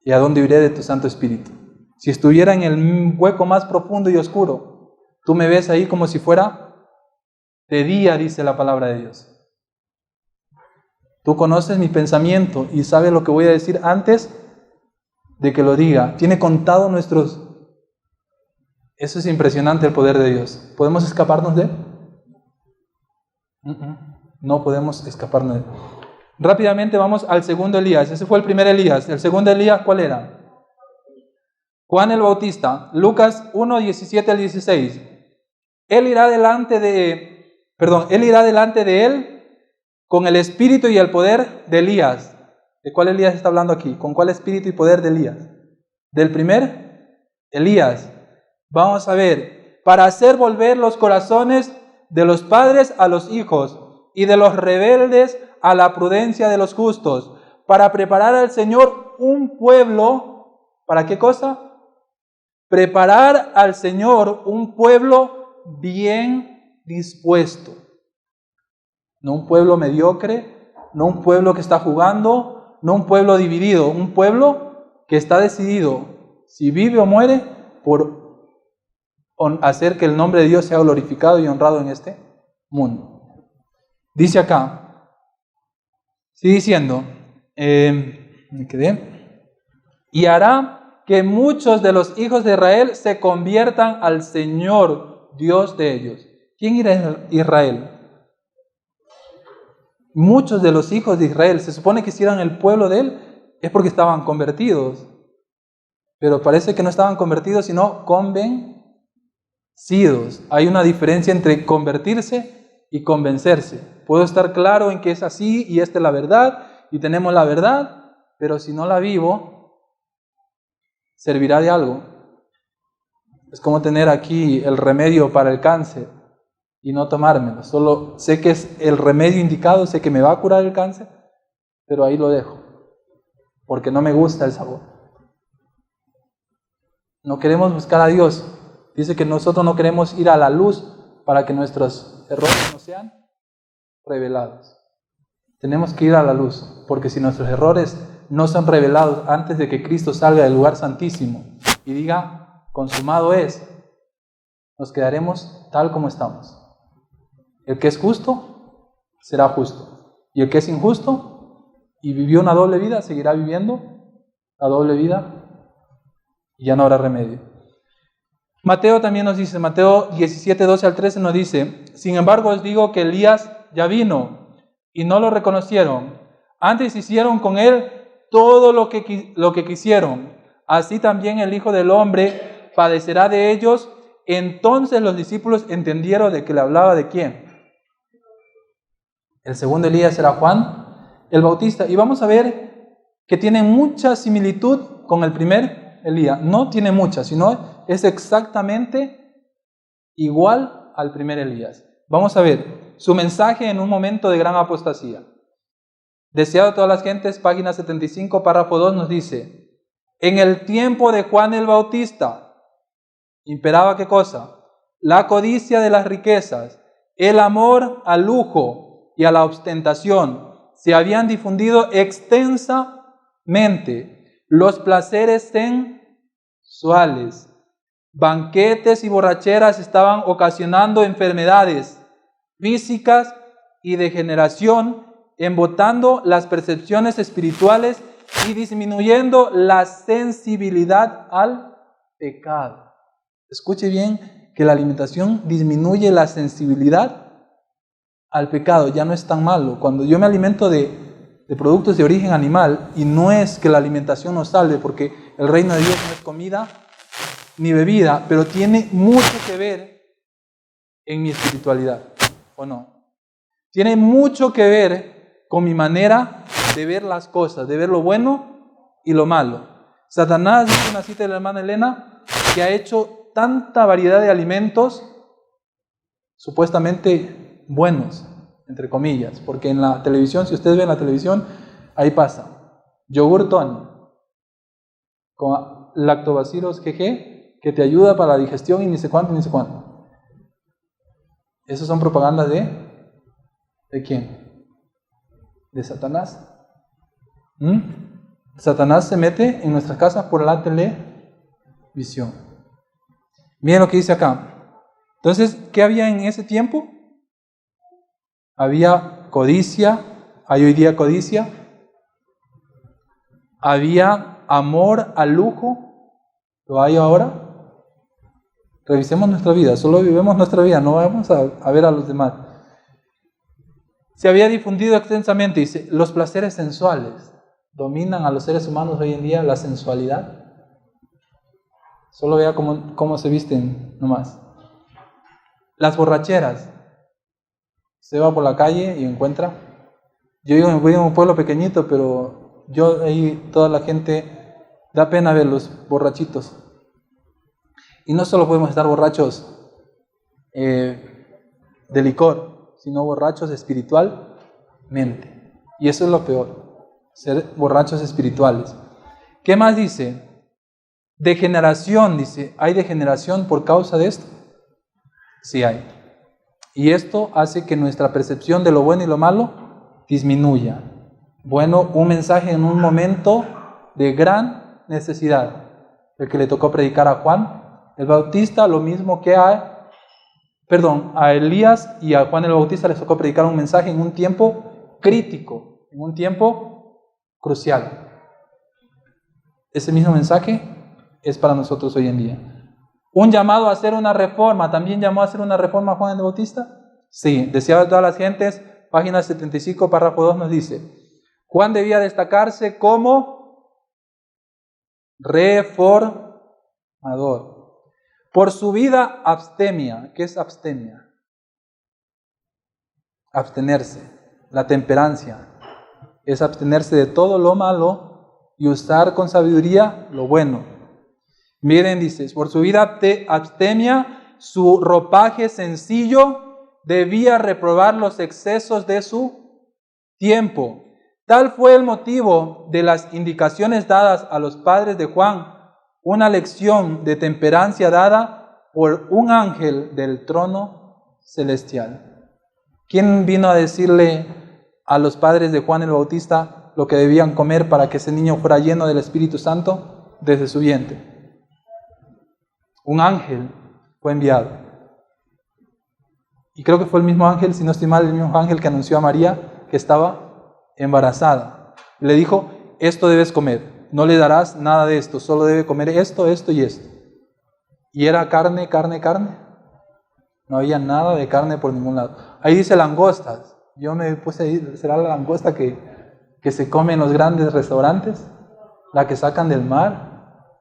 ¿Y a dónde iré de tu Santo Espíritu? Si estuviera en el hueco más profundo y oscuro, tú me ves ahí como si fuera de día, dice la palabra de Dios. Tú conoces mi pensamiento y sabes lo que voy a decir antes de que lo diga. Tiene contado nuestros... Eso es impresionante, el poder de Dios. ¿Podemos escaparnos de él? No podemos escaparnos de él. Rápidamente vamos al segundo Elías. Ese fue el primer Elías. El segundo Elías, ¿cuál era? Juan el Bautista. Lucas 1, 17 al 16. Él irá delante de él con el espíritu y el poder de Elías. ¿De cuál Elías está hablando aquí? ¿Con cuál espíritu y poder de Elías? Del primer Elías. Vamos a ver. Para hacer volver los corazones de los padres a los hijos y de los rebeldes a la prudencia de los justos, para preparar al Señor un pueblo. ¿Para qué cosa? Preparar al Señor un pueblo bien dispuesto. No un pueblo mediocre, no un pueblo que está jugando, no un pueblo dividido, un pueblo que está decidido, si vive o muere, por hacer que el nombre de Dios sea glorificado y honrado en este mundo. Dice acá, sigue diciendo, me quedé, y hará que muchos de los hijos de Israel se conviertan al Señor, Dios de ellos. ¿Quién era Israel? Muchos de los hijos de Israel, se supone que si eran el pueblo de él, es porque estaban convertidos. Pero parece que no estaban convertidos, sino convencidos. Hay una diferencia entre convertirse y convencerse. Puedo estar claro en que es así y esta es la verdad y tenemos la verdad, pero si no la vivo, ¿servirá de algo? Es como tener aquí el remedio para el cáncer y no tomármelo. Solo sé que es el remedio indicado, sé que me va a curar el cáncer, pero ahí lo dejo, porque no me gusta el sabor. No queremos buscar a Dios. Dice que nosotros no queremos ir a la luz para que nuestros errores no sean revelados. Tenemos que ir a la luz, porque si nuestros errores no son revelados antes de que Cristo salga del lugar santísimo y diga, consumado es, nos quedaremos tal como estamos. El que es justo, será justo. Y el que es injusto y vivió una doble vida, seguirá viviendo la doble vida y ya no habrá remedio. Mateo también nos dice, Mateo 17, 12 al 13 nos dice, sin embargo os digo que Elías ya vino y no lo reconocieron. Antes hicieron con él todo lo que quisieron. Así también el Hijo del Hombre padecerá de ellos. Entonces los discípulos entendieron de que le hablaba de quién. El segundo Elías era Juan el Bautista. Y vamos a ver que tiene mucha similitud con el primer Elías. No tiene mucha, sino es exactamente igual al primer Elías. Vamos a ver su mensaje en un momento de gran apostasía. Deseado de todas las gentes, página 75, párrafo 2 nos dice, en el tiempo de Juan el Bautista, imperaba ¿qué cosa? La codicia de las riquezas, el amor al lujo y a la ostentación se habían difundido extensamente. Los placeres sensuales, banquetes y borracheras estaban ocasionando enfermedades físicas y degeneración, embotando las percepciones espirituales y disminuyendo la sensibilidad al pecado. Escuche bien que la alimentación disminuye la sensibilidad al pecado, ya no es tan malo. Cuando yo me alimento de productos de origen animal, y no es que la alimentación nos salve, porque el reino de Dios no es comida ni bebida, pero tiene mucho que ver en mi espiritualidad, ¿o no? Tiene mucho que ver con mi manera de ver las cosas, de ver lo bueno y lo malo. Satanás, dice una cita de la hermana Elena, que ha hecho tanta variedad de alimentos supuestamente buenos, entre comillas, porque en la televisión, si ustedes ven la televisión, ahí pasa, yogur Tony, con lactobacillus GG, que te ayuda para la digestión y ni sé cuánto, ni sé cuánto. Esas son propagandas ¿de quién? De Satanás. Satanás se mete en nuestras casas por la televisión. Miren lo que dice acá. Entonces, ¿qué había en ese tiempo? Había codicia, hay hoy día codicia. Había amor al lujo, ¿lo hay ahora? Revisemos nuestra vida, solo vivemos nuestra vida, no vamos a ver a los demás. Se había difundido extensamente, dice, los placeres sensuales dominan a los seres humanos hoy en día, la sensualidad. Solo vea cómo se visten nomás. Las borracheras. Se va por la calle y encuentra. Yo vivo en un pueblo pequeñito, pero yo ahí toda la gente, da pena ver los borrachitos. Y no solo podemos estar borrachos de licor, sino borrachos espiritualmente. Y eso es lo peor, ser borrachos espirituales. ¿Qué más dice? Degeneración, dice, ¿hay degeneración por causa de esto? Sí hay. Y esto hace que nuestra percepción de lo bueno y lo malo disminuya. Bueno, un mensaje en un momento de gran necesidad, el que le tocó predicar a Juan el Bautista, lo mismo que a Elías y a Juan el Bautista les tocó predicar un mensaje en un tiempo crítico, en un tiempo crucial. Ese mismo mensaje es para nosotros hoy en día. Un llamado a hacer una reforma, ¿también llamó a hacer una reforma Juan el Bautista? Sí, deseado de todas las gentes, página 75, párrafo 2 nos dice, Juan debía destacarse como reformador. Por su vida abstemia. ¿Qué es abstemia? Abstenerse. La temperancia es abstenerse de todo lo malo y usar con sabiduría lo bueno. Miren, dice, por su vida abstemia, su ropaje sencillo debía reprobar los excesos de su tiempo. Tal fue el motivo de las indicaciones dadas a los padres de Juan. una lección de temperancia dada por un ángel del trono celestial. ¿Quién vino a decirle a los padres de Juan el Bautista lo que debían comer para que ese niño fuera lleno del Espíritu Santo desde su vientre? Un ángel fue enviado. Y creo que fue el mismo ángel, si no estoy mal, el mismo ángel que anunció a María que estaba embarazada. Le dijo, esto debes comer, no le darás nada de esto, solo debe comer esto, esto y esto. Y era carne, carne, carne. No había nada de carne por ningún lado. Ahí dice langostas. Yo me puse ahí, ¿será la langosta que se come en los grandes restaurantes? ¿La que sacan del mar?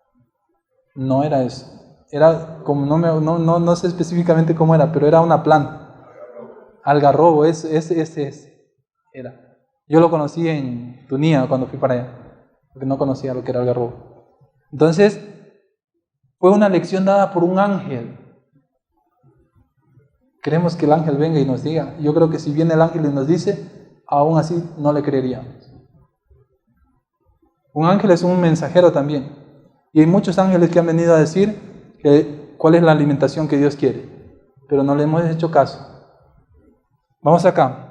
No era eso. Era como, no sé específicamente cómo era, pero era una planta. Algarrobo, ese era. Yo lo conocí en Tunía cuando fui para allá, porque no conocía lo que era algarrobo. Entonces, fue una lección dada por un ángel. Queremos que el ángel venga y nos diga. Yo creo que si viene el ángel y nos dice, aún así no le creeríamos. Un ángel es un mensajero también. Y hay muchos ángeles que han venido a decir cuál es la alimentación que Dios quiere. Pero no le hemos hecho caso. Vamos acá.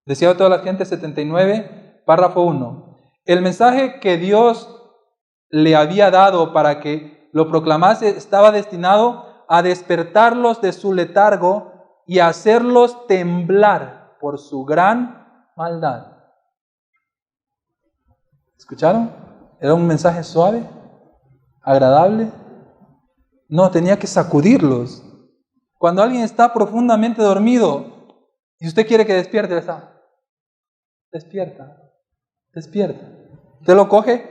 Decía toda la gente, 79, párrafo 1. El mensaje que Dios le había dado para que lo proclamase estaba destinado a despertarlos de su letargo y a hacerlos temblar por su gran maldad. ¿Escucharon? ¿Era un mensaje suave? ¿Agradable? No, tenía que sacudirlos. Cuando alguien está profundamente dormido y usted quiere que despierte, está. Despierta. Usted lo coge,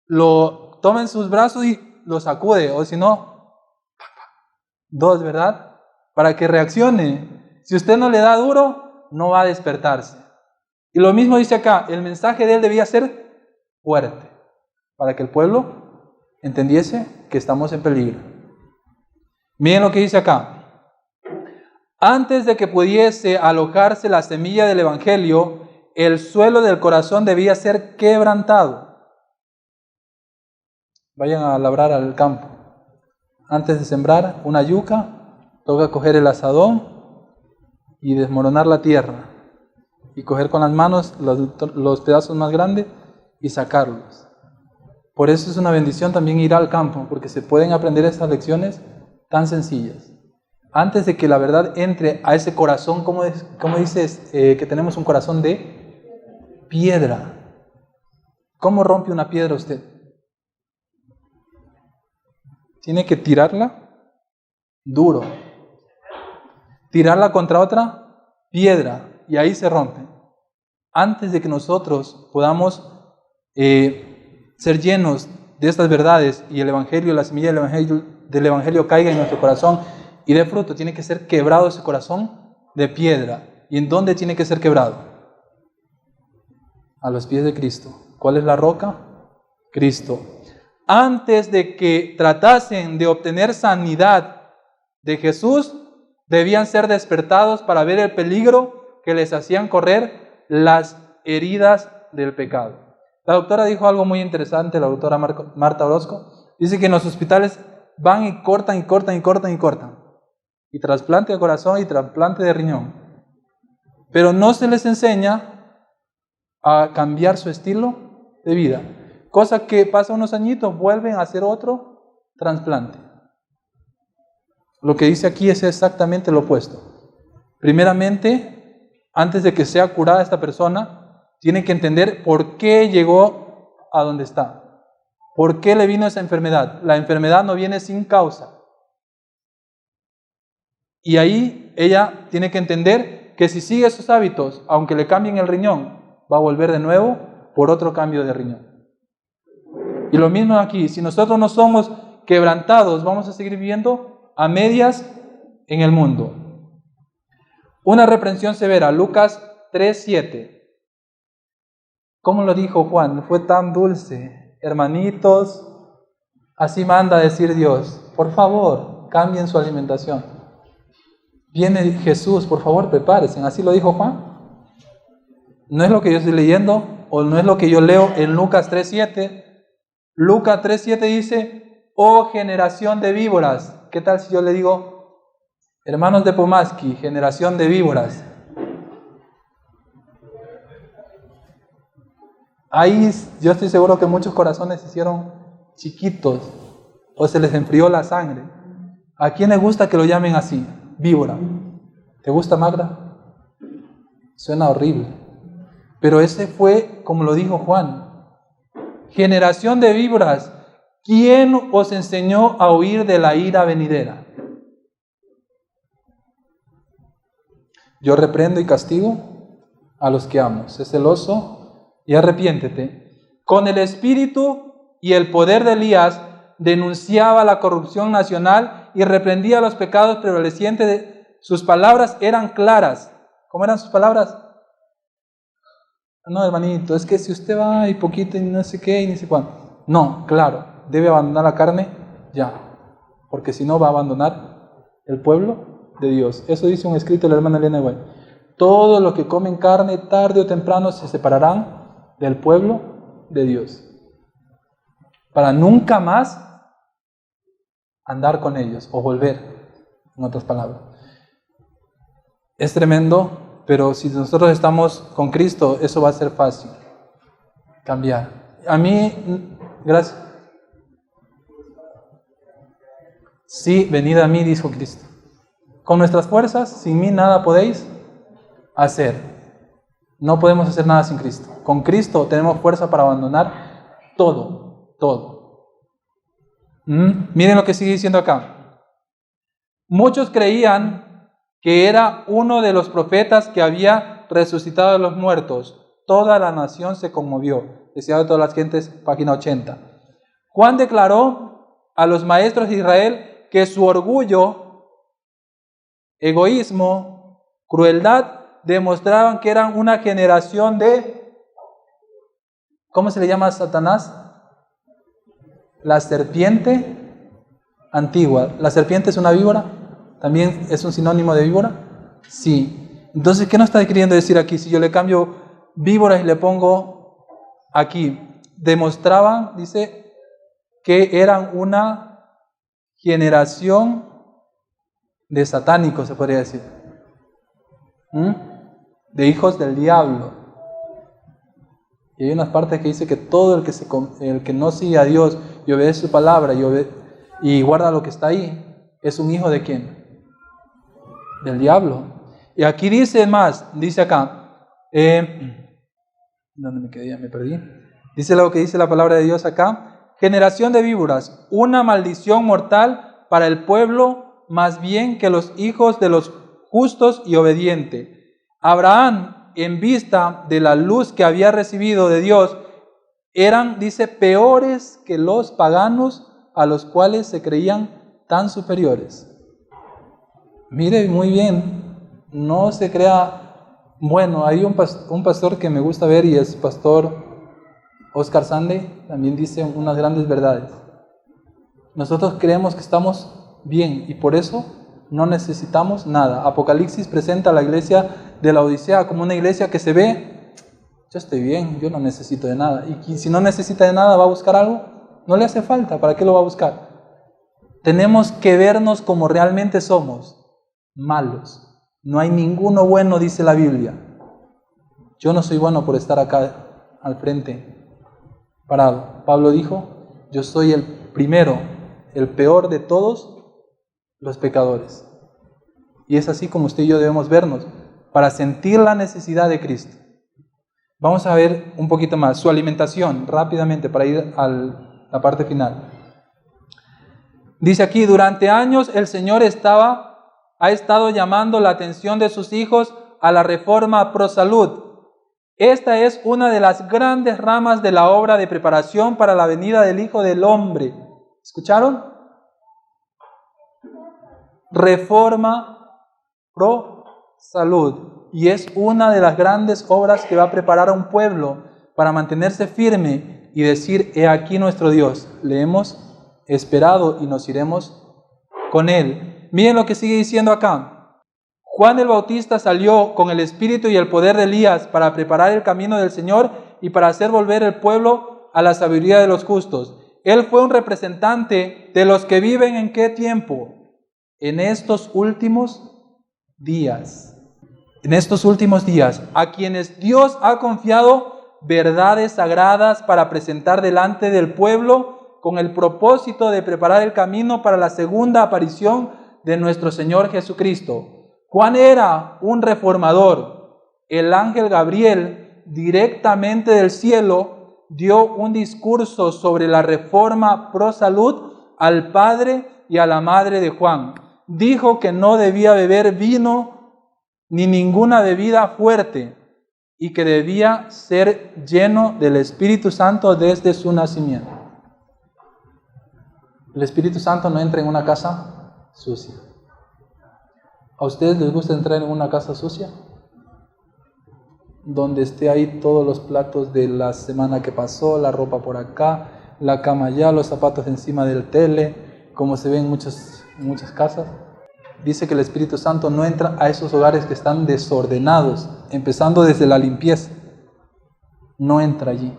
lo toma en sus brazos y lo sacude, o si no, 2, ¿verdad? Para que reaccione. Si usted no le da duro, no va a despertarse. Y lo mismo dice acá, el mensaje de él debía ser fuerte, para que el pueblo entendiese que estamos en peligro. Miren lo que dice acá. Antes de que pudiese alojarse la semilla del Evangelio, el suelo del corazón debía ser quebrantado. Vayan a labrar al campo. Antes de sembrar una yuca, toca coger el azadón y desmoronar la tierra. Y coger con las manos los pedazos más grandes y sacarlos. Por eso es una bendición también ir al campo, porque se pueden aprender estas lecciones tan sencillas. Antes de que la verdad entre a ese corazón, ¿cómo dices que tenemos un corazón de piedra? ¿Cómo rompe una piedra usted? Tiene que tirarla duro, tirarla contra otra piedra y ahí se rompe. Antes de que nosotros podamos ser llenos de estas verdades y el Evangelio, la semilla del Evangelio caiga en nuestro corazón y dé fruto, tiene que ser quebrado ese corazón de piedra. ¿Y en dónde tiene que ser quebrado? A los pies de Cristo. ¿Cuál es la roca? Cristo. Antes de que tratasen de obtener sanidad de Jesús, debían ser despertados para ver el peligro que les hacían correr las heridas del pecado. La doctora dijo algo muy interesante, la doctora Marta Orozco. Dice que en los hospitales van y cortan. Y trasplante de corazón y trasplante de riñón. Pero no se les enseña a cambiar su estilo de vida. Cosa que pasa unos añitos, vuelven a hacer otro trasplante. Lo que dice aquí es exactamente lo opuesto. Primeramente, antes de que sea curada esta persona, tiene que entender por qué llegó a donde está. ¿Por qué le vino esa enfermedad? La enfermedad no viene sin causa. Y ahí ella tiene que entender que si sigue esos hábitos, aunque le cambien el riñón, va a volver de nuevo por otro cambio de riñón. Y lo mismo aquí, si nosotros no somos quebrantados, vamos a seguir viviendo a medias en el mundo. Una reprensión severa, Lucas 3:7. ¿Cómo lo dijo Juan? Fue tan dulce. Hermanitos, así manda a decir Dios. Por favor, cambien su alimentación. Viene Jesús, por favor, prepárense. Así lo dijo Juan. No es lo que yo estoy leyendo, o no es lo que yo leo en Lucas 3:7. Lucas 3:7 dice, oh generación de víboras. ¿Qué tal si yo le digo, hermanos de Pomaski, generación de víboras? Ahí yo estoy seguro que muchos corazones se hicieron chiquitos o se les enfrió la sangre. ¿A quién le gusta que lo llamen así? Víbora. ¿Te gusta, Magda? Suena horrible. Pero ese fue, como lo dijo Juan, generación de víboras. ¿Quién os enseñó a huir de la ira venidera? Yo reprendo y castigo a los que amo. Sé celoso y arrepiéntete. Con el espíritu y el poder de Elías denunciaba la corrupción nacional y reprendía los pecados prevalecientes. Sus palabras eran claras. ¿Cómo eran sus palabras? No, hermanito, es que si usted va y poquito y no sé qué y ni sé cuándo. No, claro, debe abandonar la carne ya, porque si no va a abandonar el pueblo de Dios. Eso dice un escrito de la hermana Elena White. Todos los que comen carne tarde o temprano se separarán del pueblo de Dios, para nunca más andar con ellos o volver, en otras palabras. Es tremendo, pero si nosotros estamos con Cristo, eso va a ser fácil cambiar. A mí, gracias. Sí, venid a mí, dijo Cristo. Con nuestras fuerzas, sin mí nada podéis hacer. No podemos hacer nada sin Cristo. Con Cristo tenemos fuerza para abandonar todo, todo. Miren lo que sigue diciendo acá. Muchos creían que era uno de los profetas que había resucitado de los muertos. Toda la nación se conmovió. Decía de todas las gentes, página 80. Juan declaró a los maestros de Israel que su orgullo, egoísmo, crueldad, demostraban que eran una generación de... ¿Cómo se le llama a Satanás? La serpiente antigua. ¿La serpiente es una víbora? ¿También es un sinónimo de víbora? Sí. Entonces, ¿qué nos está queriendo decir aquí? Si yo le cambio víbora y le pongo aquí, demostraban, dice, que eran una generación de satánicos, se podría decir. De hijos del diablo. Y hay unas partes que dice que todo el que no sigue a Dios y obedece su palabra y guarda lo que está ahí, es un hijo de ¿quién? Del diablo. Y aquí dice más, dice acá, ¿dónde me quedé? Ya me perdí. Dice lo que dice la palabra de Dios acá, generación de víboras, una maldición mortal para el pueblo, más bien que los hijos de los justos y obedientes. Abraham, en vista de la luz que había recibido de Dios, eran, dice, peores que los paganos a los cuales se creían tan superiores. Mire muy bien, no se crea... Bueno, hay un pastor que me gusta ver y es pastor Oscar Sande, también dice unas grandes verdades. Nosotros creemos que estamos bien y por eso no necesitamos nada. Apocalipsis presenta a la iglesia de la Odisea como una iglesia que se ve, yo estoy bien, yo no necesito de nada. Y si no necesita de nada, ¿va a buscar algo? No le hace falta, ¿para qué lo va a buscar? Tenemos que vernos como realmente somos. Malos. No hay ninguno bueno, dice la Biblia. Yo no soy bueno por estar acá al frente, parado. Pablo dijo, yo soy el primero, el peor de todos los pecadores. Y es así como usted y yo debemos vernos, para sentir la necesidad de Cristo. Vamos a ver un poquito más, su alimentación, rápidamente, para ir a la parte final. Dice aquí, durante años el Señor ha estado llamando la atención de sus hijos a la reforma pro salud. Esta es una de las grandes ramas de la obra de preparación para la venida del Hijo del Hombre. ¿Escucharon? Reforma pro salud. Y es una de las grandes obras que va a preparar a un pueblo para mantenerse firme y decir, he aquí nuestro Dios. Le hemos esperado y nos iremos con Él. Miren lo que sigue diciendo acá. Juan el Bautista salió con el espíritu y el poder de Elías para preparar el camino del Señor y para hacer volver el pueblo a la sabiduría de los justos. Él fue un representante de los que viven ¿en qué tiempo? En estos últimos días. En estos últimos días, a quienes Dios ha confiado verdades sagradas para presentar delante del pueblo con el propósito de preparar el camino para la segunda aparición de nuestro Señor Jesucristo. Juan era un reformador. El ángel Gabriel, directamente del cielo, dio un discurso sobre la reforma pro salud al padre y a la madre de Juan. Dijo que no debía beber vino ni ninguna bebida fuerte y que debía ser lleno del Espíritu Santo desde su nacimiento. El Espíritu Santo no entra en una casa sucia. ¿A ustedes les gusta entrar en una casa sucia? Donde esté ahí todos los platos de la semana que pasó, la ropa por acá, la cama allá, los zapatos encima del tele, como se ve en muchas casas. Dice que el Espíritu Santo no entra a esos hogares que están desordenados, empezando desde la limpieza. No entra allí.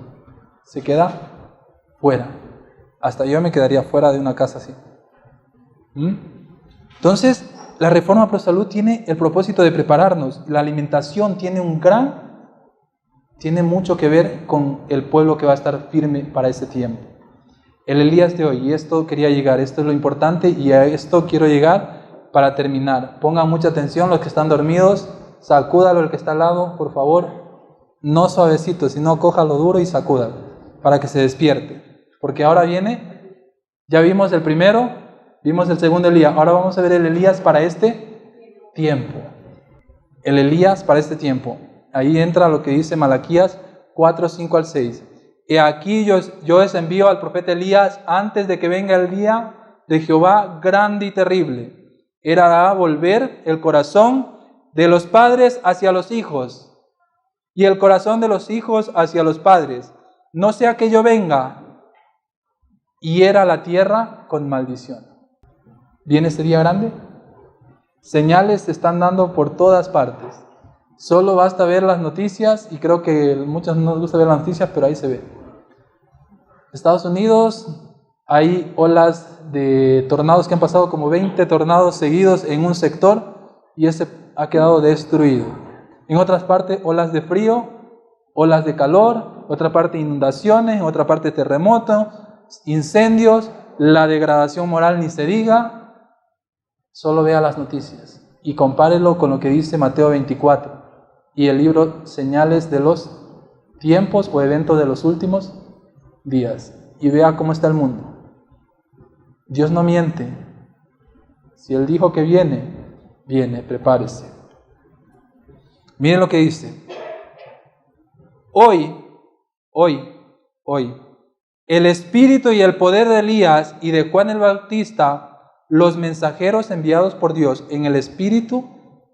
Se queda fuera. Hasta yo me quedaría fuera de una casa así. Entonces, la reforma pro salud tiene el propósito de prepararnos. La alimentación tiene mucho que ver con el pueblo que va a estar firme para ese tiempo. El Elías de hoy, y esto quería llegar, esto es lo importante, y a esto quiero llegar para terminar. Pongan mucha atención los que están dormidos, sacúdalo el que está al lado, por favor. No suavecito, sino cójalo duro y sacúdalo, para que se despierte. Porque ahora viene, ya vimos el primero, vimos el segundo Elías, ahora vamos a ver el Elías para este tiempo. El Elías para este tiempo. Ahí entra lo que dice Malaquías 4, 5 al 6. He aquí yo os envío al profeta Elías antes de que venga el día de Jehová grande y terrible. Él hará volver el corazón de los padres hacia los hijos y el corazón de los hijos hacia los padres. No sea que yo venga y hiera la tierra con maldición. ¿Viene este día grande? Señales se están dando por todas partes. Solo basta ver las noticias, y creo que a muchos no nos gusta ver las noticias, pero ahí se ve. Estados Unidos, hay olas de tornados que han pasado como 20 tornados seguidos en un sector y ese ha quedado destruido. En otras partes, olas de frío, olas de calor, otra parte inundaciones, otra parte terremotos, incendios, la degradación moral ni se diga. Solo vea las noticias y compárelo con lo que dice Mateo 24 y el libro Señales de los tiempos o eventos de los últimos días y vea cómo está el mundo. Dios no miente. Si Él dijo que viene, prepárese. Miren lo que dice. Hoy, el espíritu y el poder de Elías y de Juan el Bautista, los mensajeros enviados por Dios en el espíritu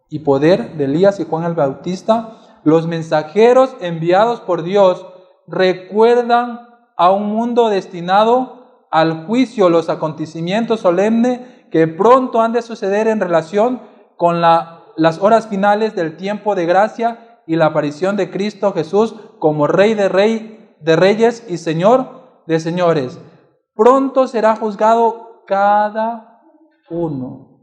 y poder de Elías y Juan el Bautista, los mensajeros enviados por Dios recuerdan a un mundo destinado al juicio los acontecimientos solemnes que pronto han de suceder en relación con las horas finales del tiempo de gracia y la aparición de Cristo Jesús como Rey de reyes y Señor de señores. Pronto será juzgado cada uno.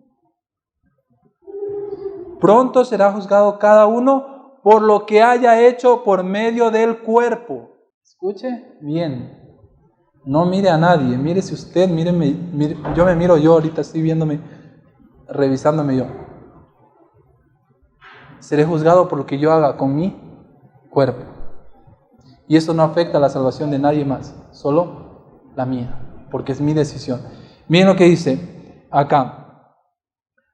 Pronto será juzgado cada uno por lo que haya hecho por medio del cuerpo. Escuche bien. No mire a nadie, mírese usted, míreme, yo me miro yo ahorita, estoy viéndome, revisándome yo. Seré juzgado por lo que yo haga con mi cuerpo. Y eso no afecta a la salvación de nadie más, solo la mía, porque es mi decisión. Miren lo que dice acá.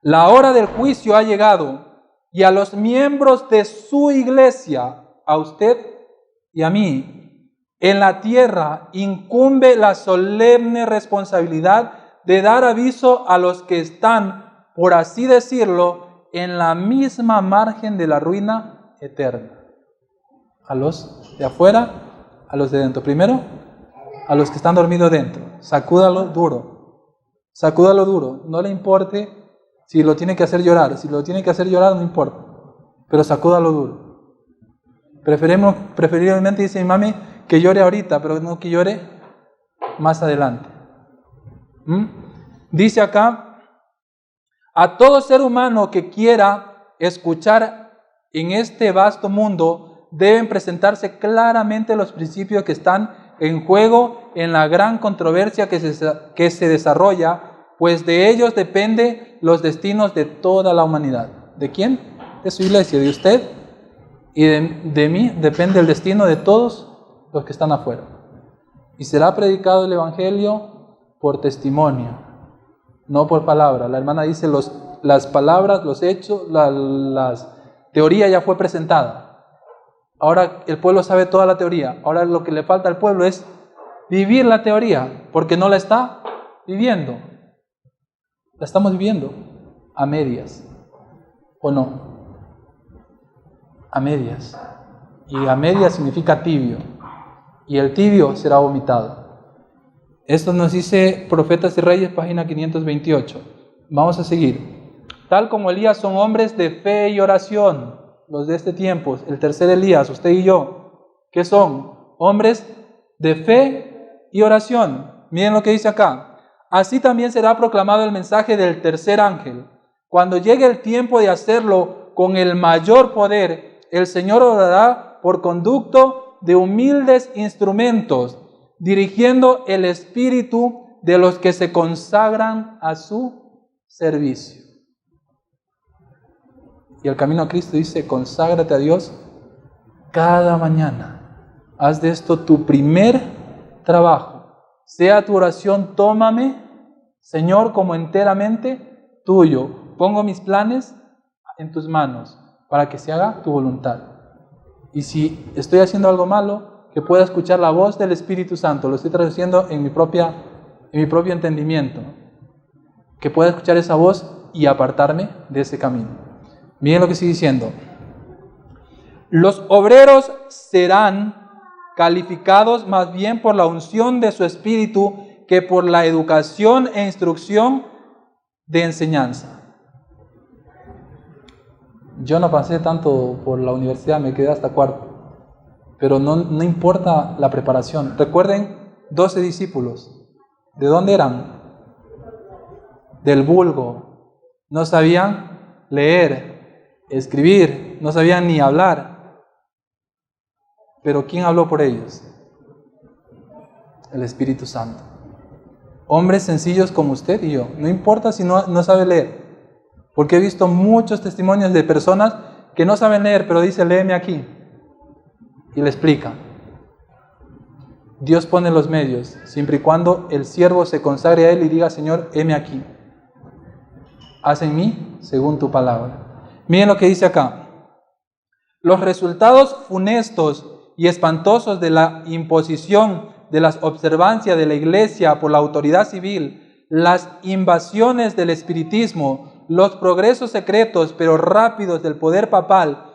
La hora del juicio ha llegado y a los miembros de su iglesia, a usted y a mí, en la tierra incumbe la solemne responsabilidad de dar aviso a los que están, por así decirlo, en la misma margen de la ruina eterna. A los de afuera, a los de dentro. Primero, a los que están dormidos dentro. Sacúdalo duro. Sacúdalo duro. No le importe si lo tiene que hacer llorar. Si lo tiene que hacer llorar, no importa. Pero sacúdalo duro. Preferiblemente, dice mi mami, que llore ahorita, pero no que llore más adelante. Dice acá, a todo ser humano que quiera escuchar en este vasto mundo, deben presentarse claramente los principios que están en juego en la gran controversia que se desarrolla, pues de ellos dependen los destinos de toda la humanidad. ¿De quién? De su iglesia, de usted y de mí depende el destino de todos los que están afuera. Y será predicado el Evangelio por testimonio, no por palabra. La hermana dice las palabras, los hechos, las teoría ya fue presentada. Ahora el pueblo sabe toda la teoría. Ahora lo que le falta al pueblo es vivir la teoría, porque no la está viviendo. La estamos viviendo a medias, ¿o no? A medias. Y a medias significa tibio. Y el tibio será vomitado. Esto nos dice Profetas y Reyes, página 528. Vamos a seguir. Tal como Elías son hombres de fe y oración, los de este tiempo, el tercer Elías, usted y yo, ¿qué son? Hombres de fe y oración. Miren lo que dice acá. Así también será proclamado el mensaje del tercer ángel. Cuando llegue el tiempo de hacerlo con el mayor poder, el Señor orará por conducto de humildes instrumentos, dirigiendo el espíritu de los que se consagran a su servicio. Y el camino a Cristo dice, conságrate a Dios cada mañana. Haz de esto tu primer trabajo. Sea tu oración, tómame, Señor, como enteramente tuyo. Pongo mis planes en tus manos para que se haga tu voluntad. Y si estoy haciendo algo malo, que pueda escuchar la voz del Espíritu Santo. Lo estoy traduciendo en mi propio entendimiento. Que pueda escuchar esa voz y apartarme de ese camino. Miren lo que sigue diciendo. Los obreros serán calificados más bien por la unción de su espíritu que por la educación e instrucción de enseñanza. Yo no pasé tanto por la universidad, me quedé hasta cuarto. Pero no importa la preparación. Recuerden, 12 discípulos. ¿De dónde eran? Del vulgo. No sabían leer, escribir, no sabían ni hablar. Pero ¿quién habló por ellos? El Espíritu Santo. Hombres sencillos como usted y yo. No importa si no sabe leer. Porque he visto muchos testimonios de personas que no saben leer, pero dice, léeme aquí. Y le explica. Dios pone los medios, siempre y cuando el siervo se consagre a Él y diga, Señor, heme aquí. Haz en mí según tu palabra. Miren lo que dice acá. Los resultados funestos y espantosos de la imposición de las observancias de la Iglesia por la autoridad civil, las invasiones del espiritismo, los progresos secretos pero rápidos del poder papal,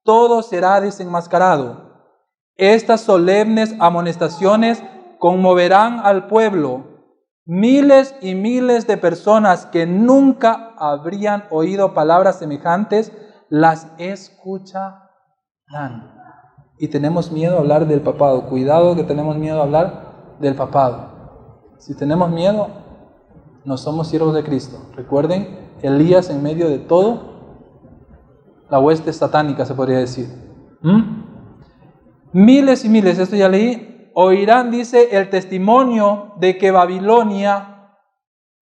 todo será desenmascarado. Estas solemnes amonestaciones conmoverán al pueblo. Miles y miles de personas que nunca habrían oído palabras semejantes, las escucharán. Y tenemos miedo a hablar del papado. Cuidado que tenemos miedo a hablar del papado. Si tenemos miedo, no somos siervos de Cristo. Recuerden, Elías en medio de todo, la hueste satánica se podría decir. Miles y miles, esto ya leí, oirán, dice, el testimonio de que Babilonia,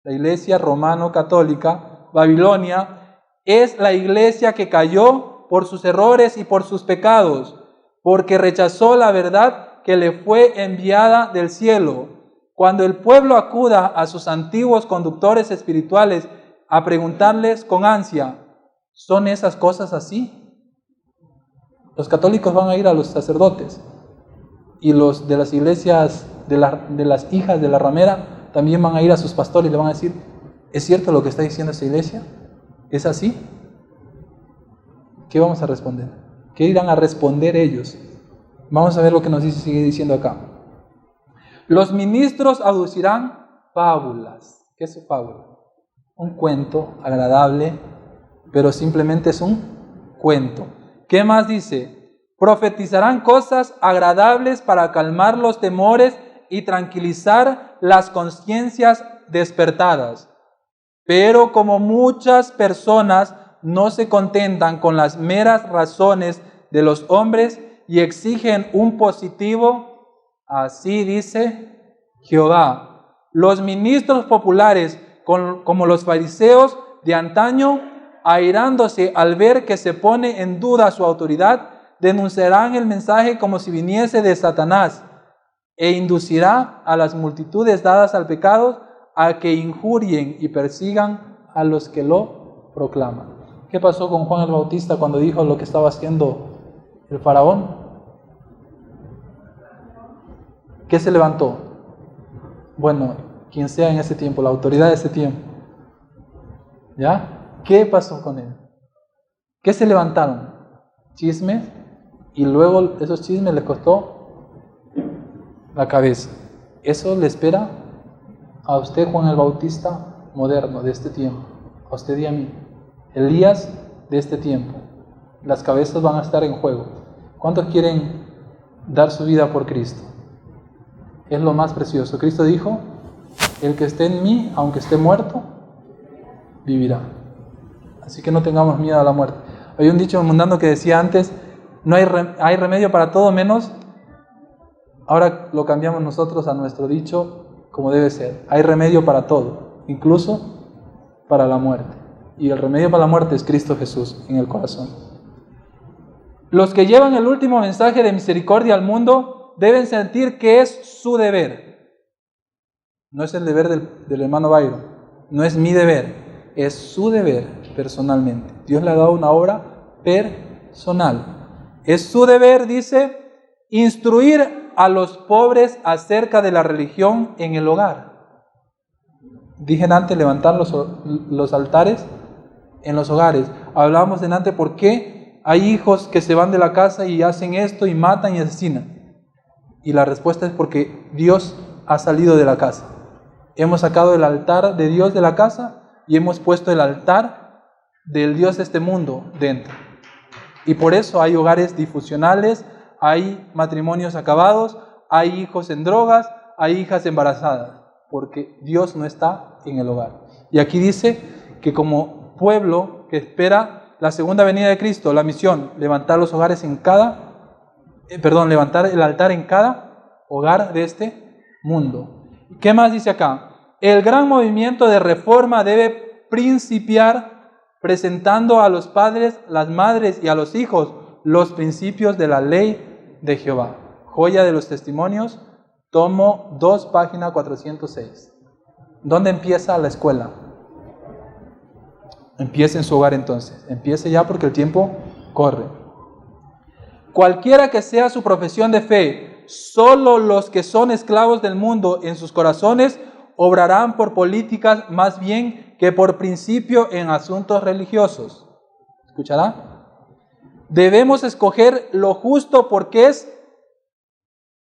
la iglesia romano-católica, Babilonia, es la iglesia que cayó por sus errores y por sus pecados, porque rechazó la verdad que le fue enviada del cielo. Cuando el pueblo acuda a sus antiguos conductores espirituales a preguntarles con ansia, ¿son esas cosas así? Los católicos van a ir a los sacerdotes y los de las iglesias, de las hijas de la ramera, también van a ir a sus pastores y le van a decir, ¿es cierto lo que está diciendo esa iglesia? ¿Es así? ¿Qué vamos a responder? ¿Qué irán a responder ellos? Vamos a ver lo que nos sigue diciendo acá. Los ministros aducirán fábulas. ¿Qué es fábula? Un cuento agradable, pero simplemente es un cuento. ¿Qué más dice? Profetizarán cosas agradables para calmar los temores y tranquilizar las conciencias despertadas. Pero como muchas personas no se contentan con las meras razones de los hombres y exigen un positivo, así dice Jehová, los ministros populares, como los fariseos de antaño, airándose al ver que se pone en duda su autoridad, denunciarán el mensaje como si viniese de Satanás e inducirá a las multitudes dadas al pecado a que injurien y persigan a los que lo proclaman. ¿Qué pasó con Juan el Bautista cuando dijo lo que estaba haciendo el faraón? ¿Qué se levantó? Bueno, quien sea en ese tiempo, la autoridad de ese tiempo. ¿Ya? ¿Qué pasó con él? ¿Qué se levantaron? Chismes, y luego esos chismes les costó la cabeza. Eso le espera a usted, Juan el Bautista moderno de este tiempo, a usted y a mí, Elías de este tiempo. Las cabezas van a estar en juego. ¿Cuántos quieren dar su vida por Cristo? Es lo más precioso. Cristo dijo, el que esté en mí, aunque esté muerto, vivirá. Así que no tengamos miedo a la muerte. Hay un dicho mundano que decía antes, no hay remedio para todo menos. Ahora lo cambiamos nosotros a nuestro dicho como debe ser. Hay remedio para todo, incluso para la muerte. Y el remedio para la muerte es Cristo Jesús en el corazón. Los que llevan el último mensaje de misericordia al mundo deben sentir que es su deber. No es el deber del hermano Byron, no es mi deber, es su deber personalmente. Dios le ha dado una obra personal. Es su deber, dice, instruir a los pobres acerca de la religión en el hogar. Dije antes, levantar los altares en los hogares. Hablábamos antes por qué hay hijos que se van de la casa y hacen esto y matan y asesinan. Y la respuesta es porque Dios ha salido de la casa. Hemos sacado el altar de Dios de la casa y hemos puesto el altar del Dios de este mundo dentro. Y por eso hay hogares disfuncionales, hay matrimonios acabados, hay hijos en drogas, hay hijas embarazadas, porque Dios no está en el hogar. Y aquí dice que como pueblo que espera la segunda venida de Cristo, la misión, levantar los hogares levantar el altar en cada hogar de este mundo. ¿Qué más dice acá? El gran movimiento de reforma debe principiar presentando a los padres, las madres y a los hijos los principios de la ley de Jehová. Joya de los Testimonios, tomo 2, página 406. ¿Dónde empieza la escuela? Empiece en su hogar entonces. Empiece ya porque el tiempo corre. Cualquiera que sea su profesión de fe, solo los que son esclavos del mundo en sus corazones obrarán por políticas más bien que por principio en asuntos religiosos. ¿Escuchará? Debemos escoger lo justo porque es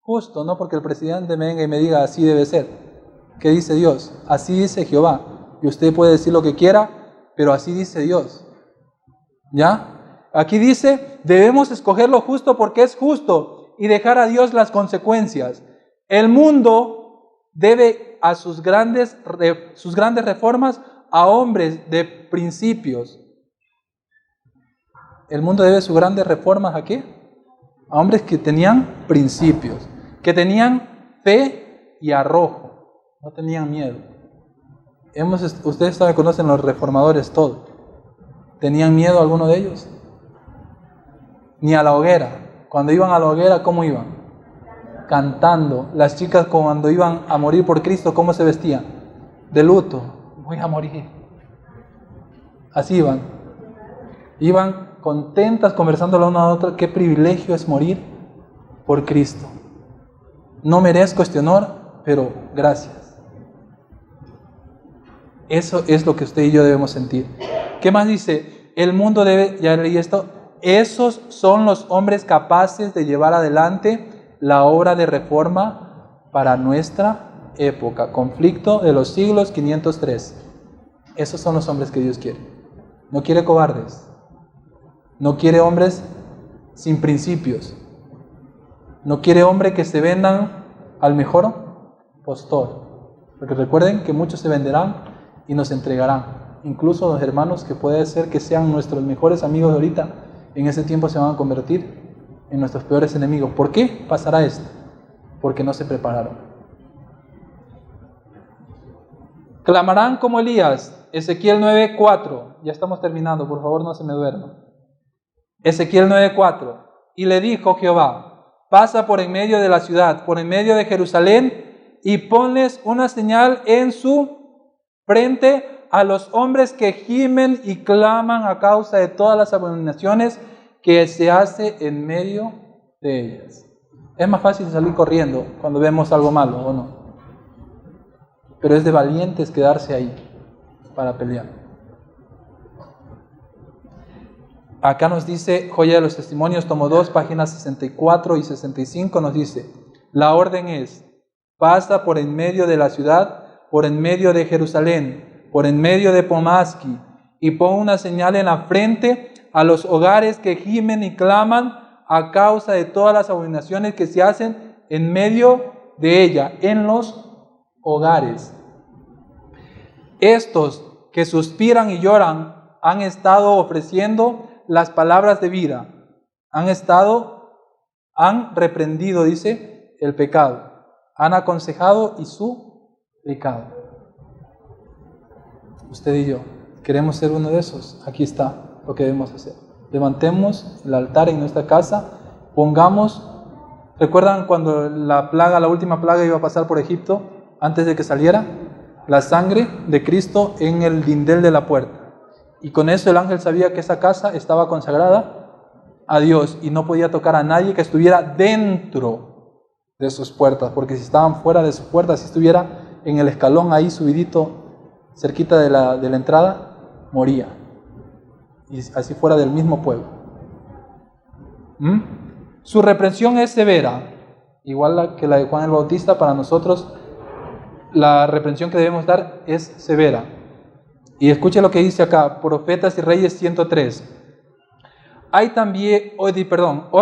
justo, no porque el presidente me venga y me diga así debe ser. ¿Qué dice Dios? Así dice Jehová. Y usted puede decir lo que quiera, pero así dice Dios. ¿Ya? Aquí dice, debemos escoger lo justo porque es justo y dejar a Dios las consecuencias. El mundo debe a sus grandes reformas a hombres de principios. El mundo debe sus grandes reformas ¿a qué? A hombres que tenían principios, que tenían fe y arrojo, no tenían miedo. Ustedes saben, conocen los reformadores todo. ¿Tenían miedo alguno de ellos? Ni a la hoguera. Cuando iban a la hoguera, ¿cómo iban? Cantando. Las chicas cuando iban a morir por Cristo, ¿cómo se vestían? De luto. Voy a morir. Así iban. Iban contentas conversando la una a la otra. Qué privilegio es morir por Cristo. No merezco este honor, pero gracias. Eso es lo que usted y yo debemos sentir. ¿Qué más dice? El mundo debe, ya leí esto, esos son los hombres capaces de llevar adelante la obra de reforma para nuestra época. Conflicto de los siglos 503. Esos son los hombres que Dios quiere. No quiere cobardes. No quiere hombres sin principios. No quiere hombres que se vendan al mejor postor. Porque recuerden que muchos se venderán y nos entregarán. Incluso los hermanos que puede ser que sean nuestros mejores amigos de ahorita, en ese tiempo se van a convertir en nuestros peores enemigos. ¿Por qué pasará esto? Porque no se prepararon. Clamarán como Elías, Ezequiel 9:4. Ya estamos terminando, por favor no se me duerman. Ezequiel 9:4. Y le dijo Jehová: pasa por en medio de la ciudad, por en medio de Jerusalén, y ponles una señal en su frente a los hombres que gimen y claman a causa de todas las abominaciones que se hace en medio de ellas. Es más fácil salir corriendo cuando vemos algo malo, ¿o no? Pero es de valientes quedarse ahí para pelear. Acá nos dice Joya de los Testimonios, tomo 2, páginas 64 y 65, nos dice: la orden es: pasa por en medio de la ciudad, por en medio de Jerusalén, por en medio de Pomasqui, y pon una señal en la frente a los hogares que gimen y claman a causa de todas las abominaciones que se hacen en medio de ella, en los hogares. Estos que suspiran y lloran han estado ofreciendo las palabras de vida, han reprendido, dice, el pecado, han aconsejado y suplicado. Usted y yo queremos ser uno de esos. Aquí está lo que debemos hacer. Levantemos el altar en nuestra casa, ¿recuerdan cuando la última plaga iba a pasar por Egipto antes de que saliera? La sangre de Cristo en el dindel de la puerta. Y con eso el ángel sabía que esa casa estaba consagrada a Dios y no podía tocar a nadie que estuviera dentro de sus puertas, porque si estaban fuera de sus puertas, si estuviera en el escalón ahí subidito, cerquita de la entrada, moría. Y así fuera del mismo pueblo. Su reprensión es severa, igual que la de Juan el Bautista. Para nosotros la reprensión que debemos dar es severa. Y escuche lo que dice acá, Profetas y Reyes 103. Hoy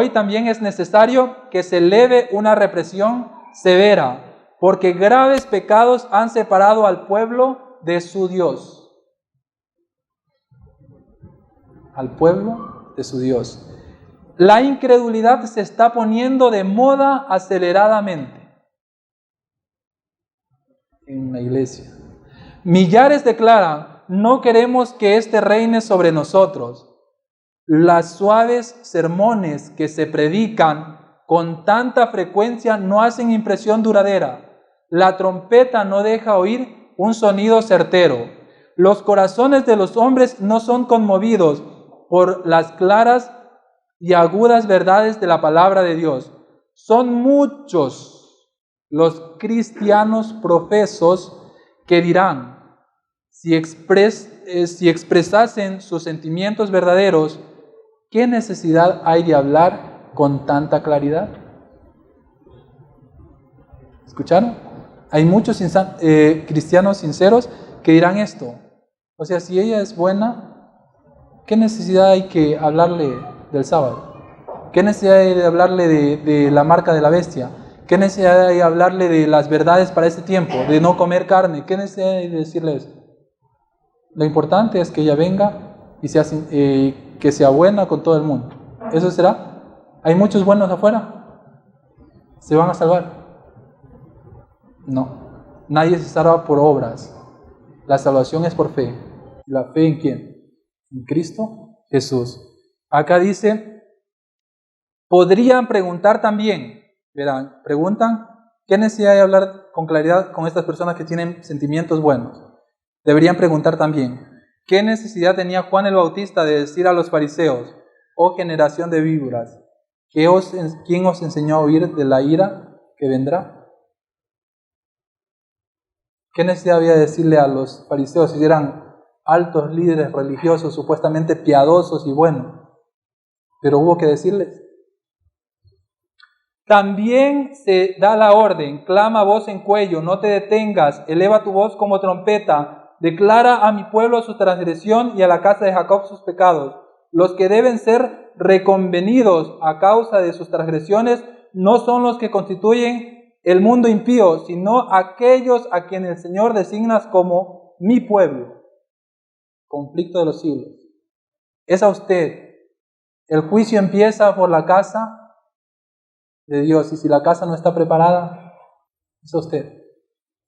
también es necesario que se eleve una represión severa, porque graves pecados han separado al pueblo de su Dios. Al pueblo de su Dios. La incredulidad se está poniendo de moda aceleradamente en la iglesia. Millares declaran: no queremos que este reine sobre nosotros. Las suaves sermones que se predican con tanta frecuencia no hacen impresión duradera. La trompeta no deja oír un sonido certero. Los corazones de los hombres no son conmovidos por las claras y agudas verdades de la palabra de Dios. Son muchos los cristianos profesos que dirán: si expresasen sus sentimientos verdaderos, ¿qué necesidad hay de hablar con tanta claridad? ¿Escucharon? Hay muchos cristianos sinceros que dirán esto. O sea, si ella es buena, ¿qué necesidad hay que hablarle del sábado? ¿Qué necesidad hay de hablarle de la marca de la bestia? ¿Qué necesidad hay de hablarle de las verdades para este tiempo? De no comer carne. ¿Qué necesidad hay de decirle eso? Lo importante es que ella venga y que sea buena con todo el mundo. ¿Eso será? ¿Hay muchos buenos afuera? ¿Se van a salvar? No. Nadie se salva por obras. La salvación es por fe. ¿La fe en quién? En Cristo Jesús. Acá dice: podrían preguntar también. Verán, preguntan: ¿qué necesidad hay de hablar con claridad con estas personas que tienen sentimientos buenos? Deberían preguntar también: ¿qué necesidad tenía Juan el Bautista de decir a los fariseos: oh generación de víboras, ¿quién os enseñó a huir de la ira que vendrá? ¿Qué necesidad había de decirle a los fariseos si eran altos líderes religiosos, supuestamente piadosos y buenos? Pero hubo que decirles. También se da la orden: clama a voz en cuello, no te detengas, eleva tu voz como trompeta. Declara a mi pueblo su transgresión y a la casa de Jacob sus pecados. Los que deben ser reconvenidos a causa de sus transgresiones no son los que constituyen el mundo impío, sino aquellos a quienes el Señor designa como mi pueblo. Conflicto de los siglos. Es a usted. El juicio empieza por la casa de Dios, y si la casa no está preparada, es a usted.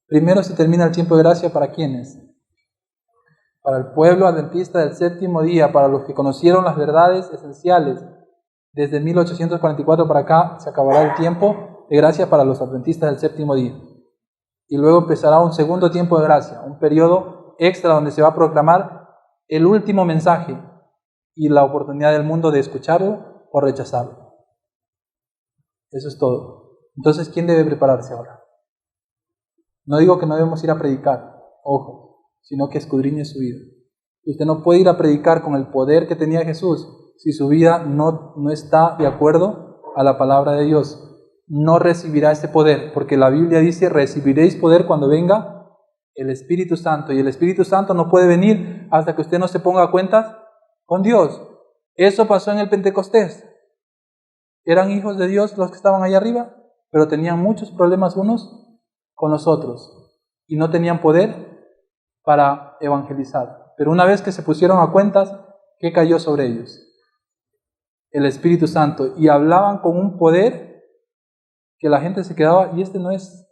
Primero se termina el tiempo de gracia, ¿para quiénes? Para el pueblo adventista del séptimo día, para los que conocieron las verdades esenciales. Desde 1844 para acá se acabará el tiempo de gracia para los adventistas del séptimo día. Y luego empezará un segundo tiempo de gracia, un periodo extra donde se va a proclamar el último mensaje y la oportunidad del mundo de escucharlo o rechazarlo. Eso es todo. Entonces, ¿quién debe prepararse ahora? No digo que no debemos ir a predicar, ojo, sino que escudriñe su vida. Usted no puede ir a predicar con el poder que tenía Jesús si su vida no está de acuerdo a la palabra de Dios. No recibirá ese poder, porque la Biblia dice, recibiréis poder cuando venga el Espíritu Santo, y el Espíritu Santo no puede venir hasta que usted no se ponga a cuentas con Dios. Eso pasó en el Pentecostés. Eran hijos de Dios los que estaban allá arriba, pero tenían muchos problemas unos con los otros y no tenían poder para evangelizar. Pero una vez que se pusieron a cuentas, ¿qué cayó sobre ellos? El Espíritu Santo, y hablaban con un poder que la gente se quedaba, y este no es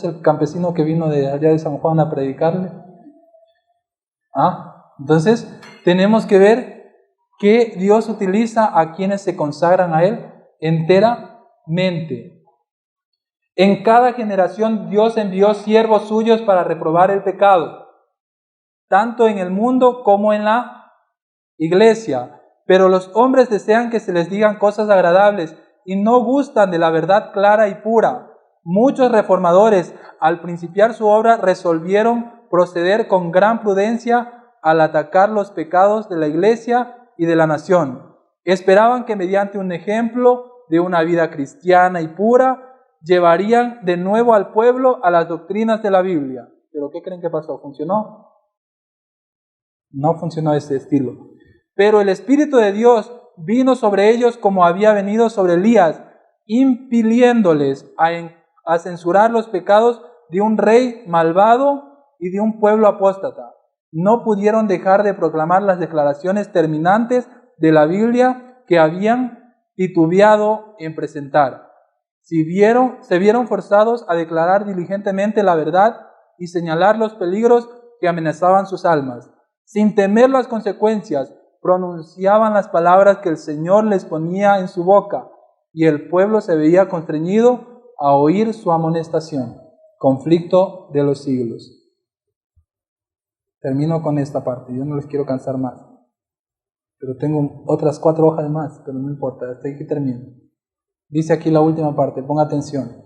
el campesino que vino de allá de San Juan a predicarle. Entonces tenemos que ver que Dios utiliza a quienes se consagran a Él enteramente. En cada generación Dios envió siervos suyos para reprobar el pecado, tanto en el mundo como en la iglesia. Pero los hombres desean que se les digan cosas agradables y no gustan de la verdad clara y pura. Muchos reformadores, al principiar su obra, resolvieron proceder con gran prudencia al atacar los pecados de la iglesia y de la nación. Esperaban que mediante un ejemplo de una vida cristiana y pura, llevarían de nuevo al pueblo a las doctrinas de la Biblia. ¿Pero qué creen que pasó? ¿Funcionó? No funcionó ese estilo. Pero el Espíritu de Dios vino sobre ellos como había venido sobre Elías, impeliéndoles a censurar los pecados de un rey malvado y de un pueblo apóstata. No pudieron dejar de proclamar las declaraciones terminantes de la Biblia que habían titubeado en presentar. Se vieron forzados a declarar diligentemente la verdad y señalar los peligros que amenazaban sus almas. Sin temer las consecuencias, pronunciaban las palabras que el Señor les ponía en su boca, y el pueblo se veía constreñido a oír su amonestación. Conflicto de los siglos. Termino con esta parte, yo no les quiero cansar más. Pero tengo otras 4 hojas más, pero no importa, hasta aquí termino. Dice aquí la última parte, ponga atención.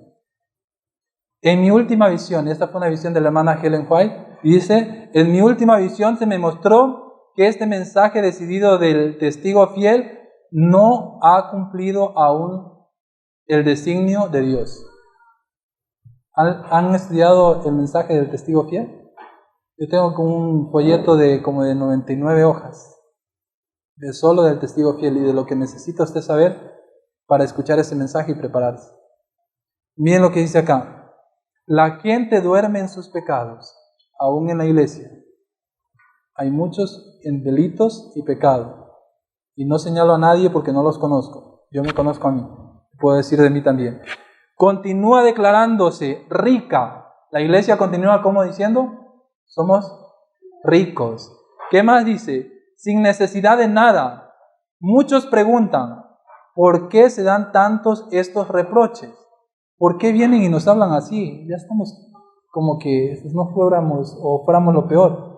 En mi última visión, esta fue una visión de la hermana Ellen White, y dice, en mi última visión se me mostró que este mensaje decidido del testigo fiel no ha cumplido aún el designio de Dios. ¿Han estudiado el mensaje del testigo fiel? Yo tengo como un folleto de 99 hojas, de solo del testigo fiel y de lo que necesita usted saber para escuchar ese mensaje y prepararse. Miren lo que dice acá. La gente duerme en sus pecados, aún en la iglesia. Hay muchos en delitos y pecado. Y no señalo a nadie porque no los conozco. Yo me conozco a mí. Puedo decir de mí también. Continúa declarándose rica. La iglesia continúa como diciendo, somos ricos. ¿Qué más dice? Sin necesidad de nada. Muchos preguntan, ¿por qué se dan tantos estos reproches? ¿Por qué vienen y nos hablan así? Ya estamos como que no fuéramos lo peor.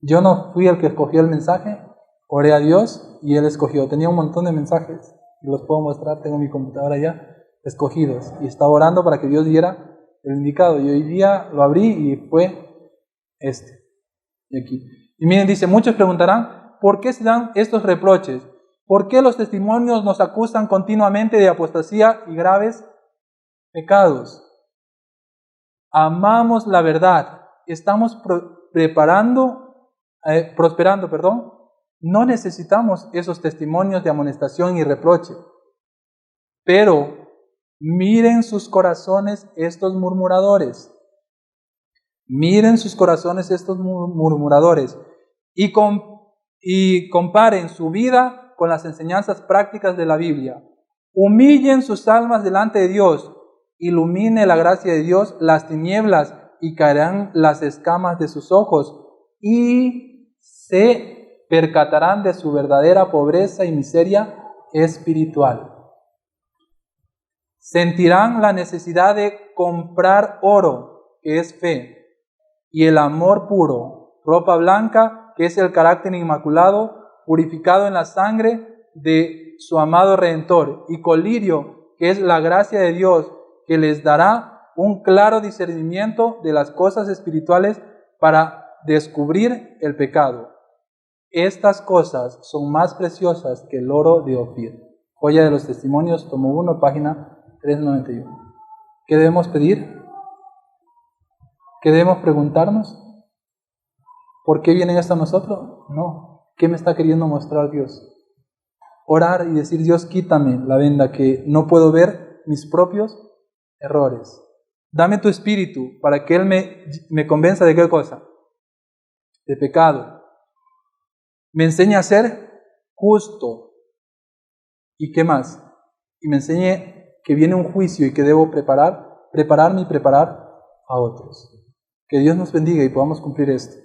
Yo no fui el que escogió el mensaje, oré a Dios y Él escogió. Tenía un montón de mensajes y los puedo mostrar, tengo mi computadora ya, escogidos. Y estaba orando para que Dios diera el indicado. Y hoy día lo abrí y fue este. Y aquí. Y miren, dice, muchos preguntarán, ¿por qué se dan estos reproches? ¿Por qué los testimonios nos acusan continuamente de apostasía y graves pecados? Amamos la verdad, estamos prosperando. No necesitamos esos testimonios de amonestación y reproche. Pero Miren sus corazones estos murmuradores. Miren sus corazones estos murmuradores y comparen su vida con las enseñanzas prácticas de la Biblia. Humillen sus almas delante de Dios. Ilumine la gracia de Dios las tinieblas y caerán las escamas de sus ojos y se percatarán de su verdadera pobreza y miseria espiritual. Sentirán la necesidad de comprar oro, que es fe, y el amor puro, ropa blanca, que es el carácter inmaculado, purificado en la sangre de su amado Redentor, y colirio, que es la gracia de Dios, que les dará un claro discernimiento de las cosas espirituales para descubrir el pecado. Estas cosas son más preciosas que el oro de Ofir. Joya de los Testimonios, tomo 1, página 391. ¿Qué debemos pedir? ¿Qué debemos preguntarnos? ¿Por qué vienen esto a nosotros? No. ¿Qué me está queriendo mostrar Dios? Orar y decir, Dios, quítame la venda que no puedo ver mis propios errores. Dame tu espíritu para que Él me convenza de qué cosa? De pecado. Me enseñe a ser justo. ¿Y qué más? Y me enseñe que viene un juicio y que debo prepararme y preparar a otros. Que Dios nos bendiga y podamos cumplir esto.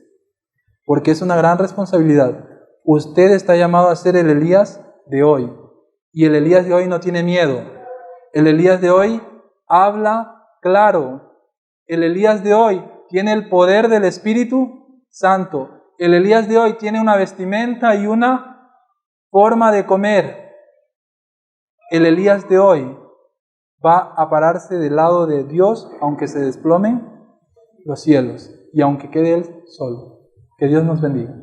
Porque es una gran responsabilidad. Usted está llamado a ser el Elías de hoy. Y el Elías de hoy no tiene miedo. El Elías de hoy habla claro. El Elías de hoy tiene el poder del Espíritu Santo. El Elías de hoy tiene una vestimenta y una forma de comer. El Elías de hoy va a pararse del lado de Dios, aunque se desplomen los cielos y aunque quede él solo. Que Dios nos bendiga.